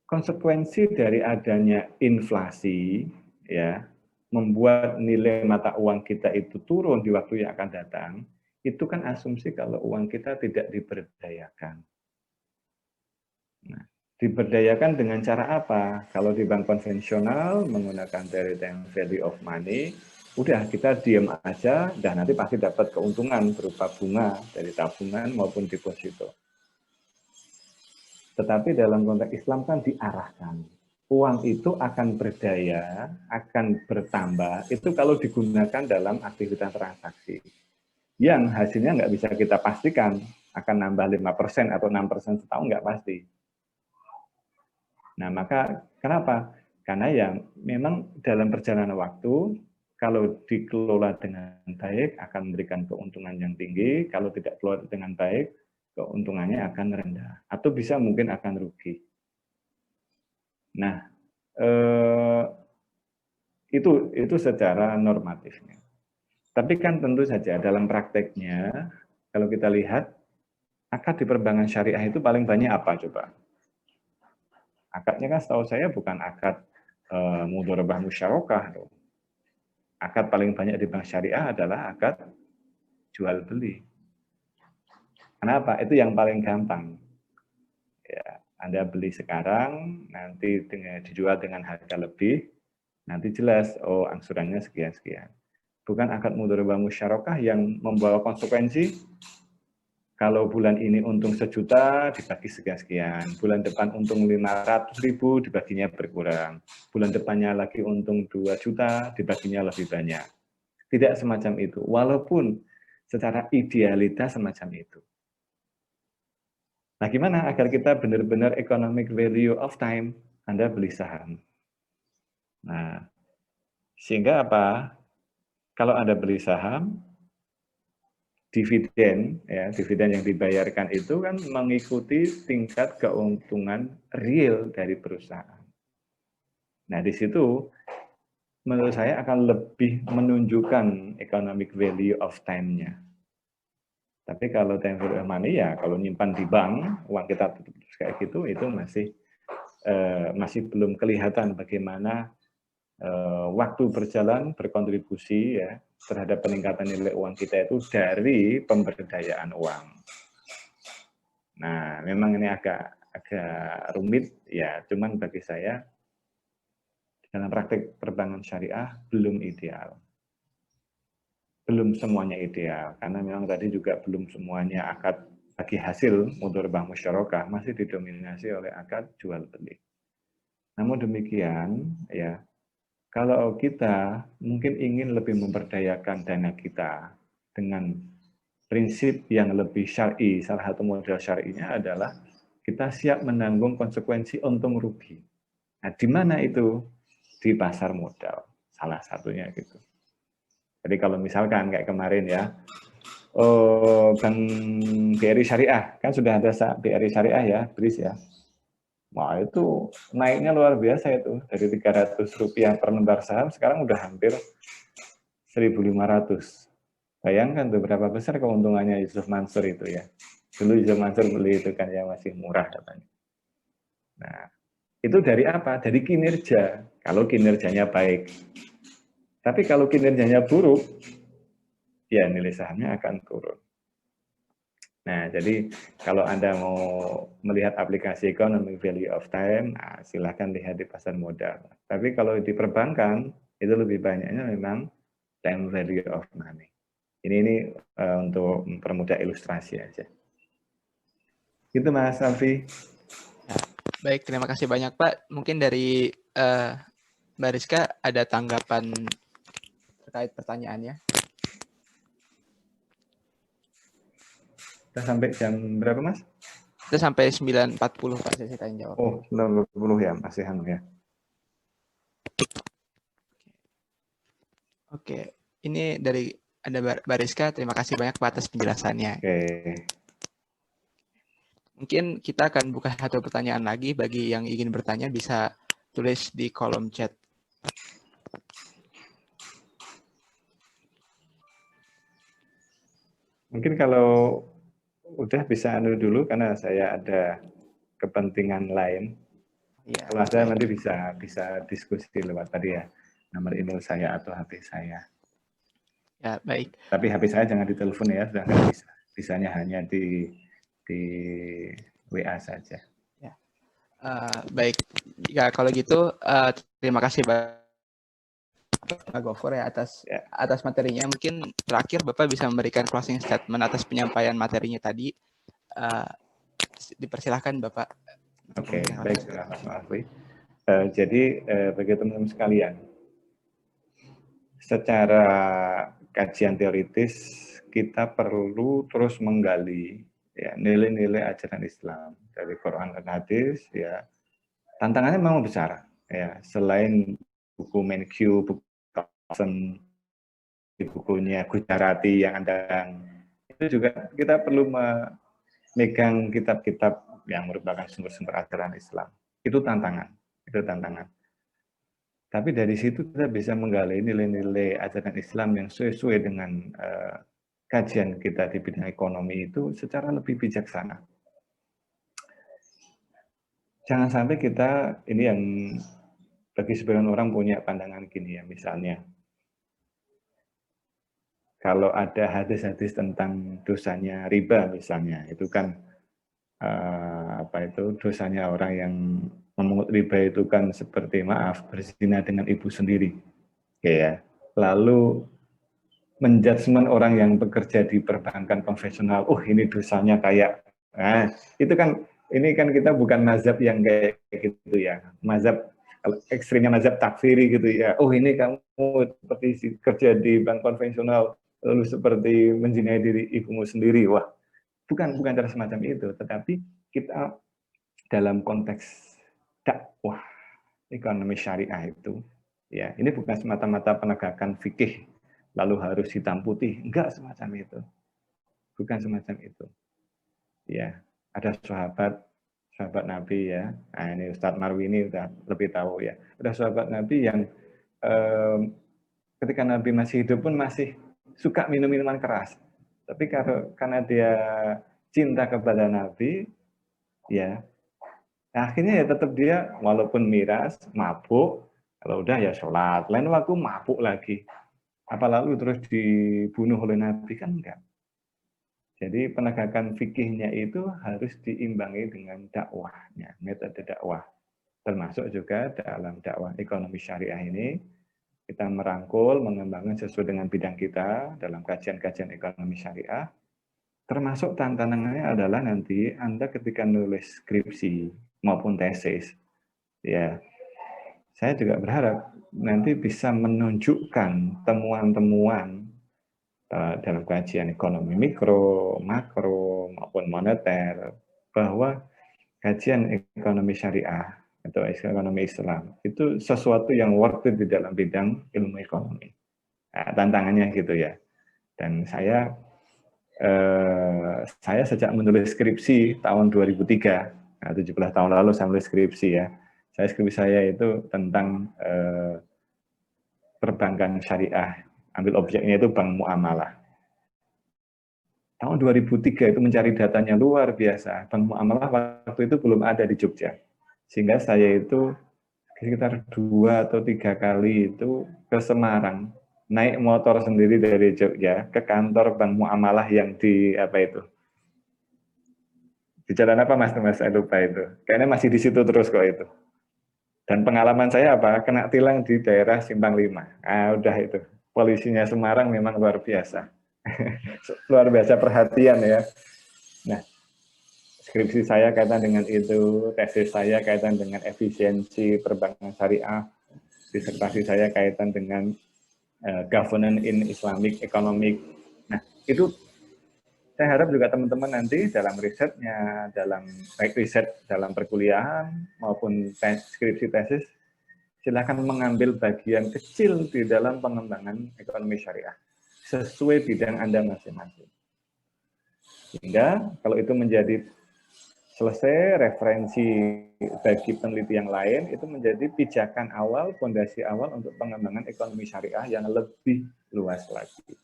konsekuensi dari adanya inflasi, ya, membuat nilai mata uang kita itu turun di waktu yang akan datang, itu kan asumsi kalau uang kita tidak diberdayakan. Nah, diberdayakan dengan cara apa? Kalau di bank konvensional menggunakan teori time value of money, udah kita diam aja, dan nanti pasti dapat keuntungan berupa bunga dari tabungan maupun deposito. Tetapi dalam konteks Islam kan diarahkan. Uang itu akan berdaya, akan bertambah, itu kalau digunakan dalam aktivitas transaksi. Yang hasilnya nggak bisa kita pastikan, akan nambah 5% atau 6% setahun nggak pasti. Nah, maka kenapa? Karena yang memang dalam perjalanan waktu, kalau dikelola dengan baik akan memberikan keuntungan yang tinggi, kalau tidak kelola dengan baik, keuntungannya akan rendah. Atau bisa mungkin akan rugi. Nah, itu secara normatifnya. Tapi kan tentu saja dalam prakteknya, kalau kita lihat, akad di perbankan syariah itu paling banyak apa coba? Akadnya kan setahu saya bukan akad mudharabah musyarakah. Akad paling banyak di bank syariah adalah akad jual beli. Kenapa? Itu yang paling gampang. Ya, Anda beli sekarang, nanti dijual dengan harga lebih, nanti jelas, oh angsurannya sekian-sekian. Bukan akad mudharabah musyarakah yang membawa konsekuensi kalau bulan ini untung 1 juta dibagi sekian-sekian, bulan depan untung 500.000 dibaginya berkurang, bulan depannya lagi untung 2 juta dibaginya lebih banyak. Tidak semacam itu, walaupun secara idealitas semacam itu. Nah, gimana agar kita benar-benar economic value of time? Anda beli saham. Nah, sehingga apa? Kalau Anda beli saham, dividen, ya, dividen yang dibayarkan itu kan mengikuti tingkat keuntungan real dari perusahaan. Nah, di situ menurut saya akan lebih menunjukkan economic value of time-nya. Tapi kalau time value of money ya, kalau nyimpan di bank, uang kita terus kayak gitu, itu masih belum kelihatan bagaimana waktu berjalan berkontribusi ya terhadap peningkatan nilai uang kita itu dari pemberdayaan uang. Nah, memang ini agak rumit ya, cuman bagi saya dalam praktik perbankan syariah belum ideal. Belum semuanya ideal karena memang tadi juga belum semuanya akad bagi hasil mudharabah musyarakah masih didominasi oleh akad jual beli. Namun demikian, ya, kalau kita mungkin ingin lebih memberdayakan dana kita dengan prinsip yang lebih syar'i, salah satu model syar'inya adalah kita siap menanggung konsekuensi untung rugi. Nah, di mana itu? Di pasar modal, salah satunya gitu. Jadi kalau misalkan kayak kemarin ya, Bank BRI Syariah, kan sudah ada BRI Syariah ya, BRIS ya. Wah, itu naiknya luar biasa itu. Dari Rp300 per lembar saham, sekarang udah hampir 1.500. Bayangkan tuh berapa besar keuntungannya Yusuf Mansur itu ya. Dulu Yusuf Mansur beli itu kan ya masih murah katanya. Nah, itu dari apa? Dari kinerja. Kalau kinerjanya baik. Tapi kalau kinerjanya buruk, ya nilai sahamnya akan turun. Nah, jadi kalau Anda mau melihat aplikasi economic value of time, nah, silahkan lihat di pasar modal. Tapi kalau di perbankan, itu lebih banyaknya memang time value of money. Ini untuk mempermudah ilustrasi aja. Gitu Mas Alfi. Ya, baik, terima kasih banyak Pak. Mungkin dari Mbak Rizka ada tanggapan terkait pertanyaannya? Kita sampai jam berapa Mas? Kita sampai 9.40 Pak, saya tanya jawab. Oh, 9.40 ya, masih ya. Oke, ini dari ada Mbak Rizka, terima kasih banyak Pak atas penjelasannya. Oke. Mungkin kita akan buka satu pertanyaan lagi, bagi yang ingin bertanya bisa tulis di kolom chat. Mungkin kalau udah bisa anu dulu karena saya ada kepentingan lain. Ya, Kalau ada nanti bisa diskusi lewat tadi ya, nomor email saya atau HP saya. ya baik. Tapi HP saya jangan ditelepon ya, sudah nggak bisa. Bisanya hanya di WA saja. Ya. Baik, ya kalau gitu terima kasih Pak Gofur ya atas materinya. Mungkin terakhir Bapak bisa memberikan closing statement atas penyampaian materinya tadi. Dipersilahkan Bapak. Oke, baik, Mas Alfi. Jadi bagi teman-teman sekalian, secara kajian teoritis kita perlu terus menggali ya nilai-nilai ajaran Islam dari Quran dan hadis ya. Tantangannya memang besar ya. Selain buku Menkyu, buku Thompson, bukunya Gujarati yang ada, itu juga kita perlu memegang kitab-kitab yang merupakan sumber-sumber ajaran Islam. Itu tantangan. Tapi dari situ kita bisa menggali nilai-nilai ajaran Islam yang sesuai dengan kajian kita di bidang ekonomi itu secara lebih bijaksana. Jangan sampai kita, ini yang bagi sebagian orang punya pandangan gini ya, misalnya kalau ada hadis-hadis tentang dosanya riba misalnya, itu kan dosanya orang yang memungut riba itu kan seperti berzina dengan ibu sendiri, ya. Lalu menjudgment orang yang bekerja di perbankan konvensional, ini dosanya kayak, itu kan ini kan kita bukan mazhab yang kayak gitu ya, mazhab ekstrimnya mazhab takfiri gitu ya. Ini kamu seperti kerja di bank konvensional lalu seperti menzinai diri ibumu sendiri. Wah, bukan cara semacam itu, tetapi kita dalam konteks dakwah ekonomi syariah itu ya, ini bukan semata-mata penegakan fikih lalu harus hitam putih, enggak semacam itu, bukan semacam itu ya. Ada sahabat Nabi ya, ini Ustadz Marwi ini udah lebih tahu ya, ada sahabat Nabi yang ketika Nabi masih hidup pun masih suka minum minuman keras, tapi karena dia cinta kepada Nabi ya, akhirnya ya tetap dia walaupun miras, mabuk, kalau udah ya sholat, lain waktu mabuk lagi. Apa lalu terus dibunuh oleh Nabi? Kan enggak. Jadi penegakan fikihnya itu harus diimbangi dengan dakwahnya, metode dakwah. Termasuk juga dalam dakwah ekonomi syariah ini, kita merangkul, mengembangkan sesuai dengan bidang kita dalam kajian-kajian ekonomi syariah, termasuk tantangannya adalah nanti Anda ketika nulis skripsi maupun tesis, ya, saya juga berharap nanti bisa menunjukkan temuan-temuan dalam kajian ekonomi mikro, makro, maupun moneter, bahwa kajian ekonomi syariah atau ekonomi Islam itu sesuatu yang worth it di dalam bidang ilmu ekonomi. Nah, tantangannya gitu ya. Dan saya sejak menulis skripsi tahun 2003, nah 17 tahun lalu saya menulis skripsi ya. Skripsi saya itu tentang perbankan syariah. Ambil objeknya itu bank muamalah. Tahun 2003 itu mencari datanya luar biasa. Bank muamalah waktu itu belum ada di Jogja. Sehingga saya itu sekitar 2 atau 3 kali itu ke Semarang, naik motor sendiri dari Jogja ke kantor bank muamalah yang di di jalan apa Mas? Saya lupa itu. Kayaknya masih di situ terus kok itu. Dan pengalaman saya apa? Kena tilang di daerah Simpang 5. Ah, udah itu. Polisinya Semarang memang luar biasa. Luar biasa perhatian ya. Nah, skripsi saya kaitan dengan itu, tesis saya kaitan dengan efisiensi perbankan syariah, disertasi saya kaitan dengan governance in Islamic economic. Nah, itu saya harap juga teman-teman nanti dalam risetnya, baik riset dalam perkuliahan maupun skripsi tesis, silakan mengambil bagian kecil di dalam pengembangan ekonomi syariah sesuai bidang Anda masing-masing. Sehingga kalau itu menjadi selesai referensi bagi peneliti yang lain, itu menjadi pijakan awal, fondasi awal untuk pengembangan ekonomi syariah yang lebih luas lagi.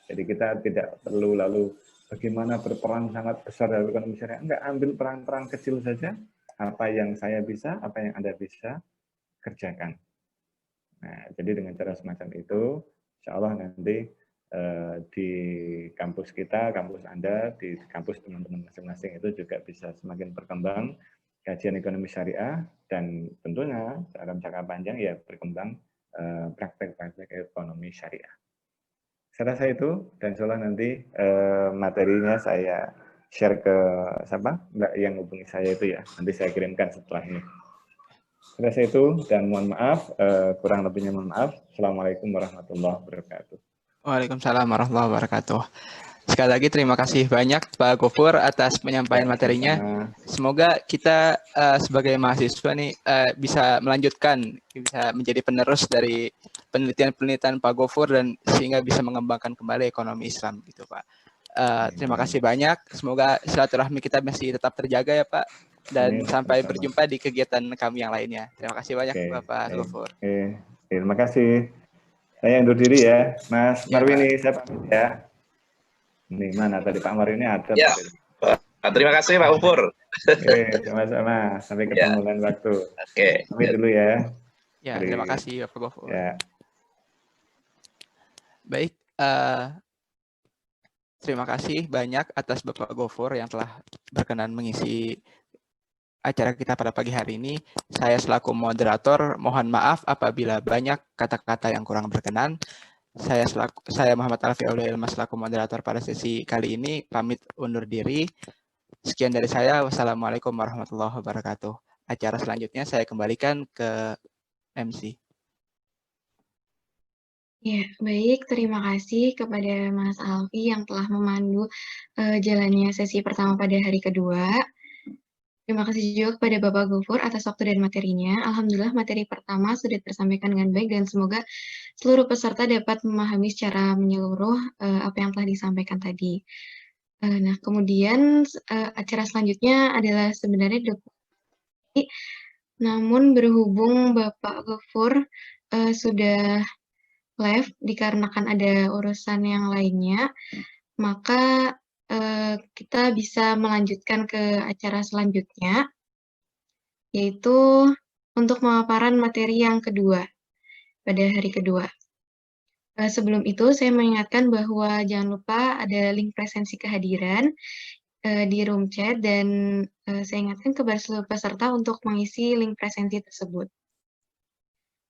Jadi kita tidak perlu lalu bagaimana berperan sangat besar dalam ekonomi syariah. Enggak, ambil peran-peran kecil saja, apa yang saya bisa, apa yang Anda bisa, kerjakan. Nah, jadi dengan cara semacam itu, insya Allah nanti di kampus kita, kampus Anda, di kampus teman-teman masing-masing itu juga bisa semakin berkembang kajian ekonomi syariah, dan tentunya dalam jangka panjang ya berkembang praktek-praktek ekonomi syariah. Saya rasa itu, dan insya Allah nanti materinya saya share ke siapa? Mbak yang hubungi saya itu ya, nanti saya kirimkan setelah ini. Saya rasa itu, dan mohon maaf, kurang lebihnya mohon maaf. Assalamualaikum warahmatullahi wabarakatuh. Waalaikumsalam warahmatullahi wabarakatuh. Sekali lagi terima kasih banyak Pak Gofur atas penyampaian materinya. Semoga kita sebagai mahasiswa nih bisa melanjutkan, bisa menjadi penerus dari penelitian-penelitian Pak Gofur, dan sehingga bisa mengembangkan kembali ekonomi Islam gitu Pak. Terima kasih banyak. Semoga silaturahmi kita masih tetap terjaga ya Pak. Dan sampai berjumpa di kegiatan kami yang lainnya. Terima kasih banyak Bapak Gofur. Terima kasih. Saya undur diri ya, Mas Marwini, saya pamit ya. Ini mana tadi Pak Marwini ada? Ya, terima kasih Pak Gofur. Oke, sama-sama. Sampai ketemu lain waktu. Oke. Pamit dulu ya. Ya, terima kasih Bapak Gofur. Ya. Baik, terima kasih banyak atas Bapak Gofur yang telah berkenan mengisi acara kita pada pagi hari ini. Saya selaku moderator mohon maaf apabila banyak kata-kata yang kurang berkenan. Saya Muhammad Alfi Aulia Ilmas selaku moderator pada sesi kali ini pamit undur diri. Sekian dari saya. Wassalamualaikum warahmatullahi wabarakatuh. Acara selanjutnya saya kembalikan ke MC. Ya, baik. Terima kasih kepada Mas Alfi yang telah memandu jalannya sesi pertama pada hari kedua. Terima kasih juga kepada Bapak Gofur atas waktu dan materinya. Alhamdulillah materi pertama sudah tersampaikan dengan baik, dan semoga seluruh peserta dapat memahami secara menyeluruh apa yang telah disampaikan tadi. Nah, kemudian acara selanjutnya adalah sebenarnya dokumentasi, namun berhubung Bapak Gofur sudah live dikarenakan ada urusan yang lainnya, maka kita bisa melanjutkan ke acara selanjutnya, yaitu untuk pemaparan materi yang kedua pada hari kedua. Sebelum itu, saya mengingatkan bahwa jangan lupa ada link presensi kehadiran di room chat, dan saya ingatkan kepada seluruh peserta untuk mengisi link presensi tersebut.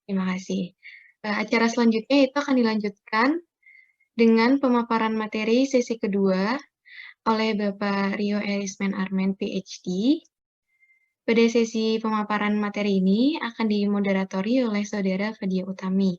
Terima kasih. Acara selanjutnya itu akan dilanjutkan dengan pemaparan materi sesi kedua oleh Bapak Rio Erisman Armen, PhD. Pada sesi pemaparan materi ini akan dimoderatori oleh Saudara Fadia Utami.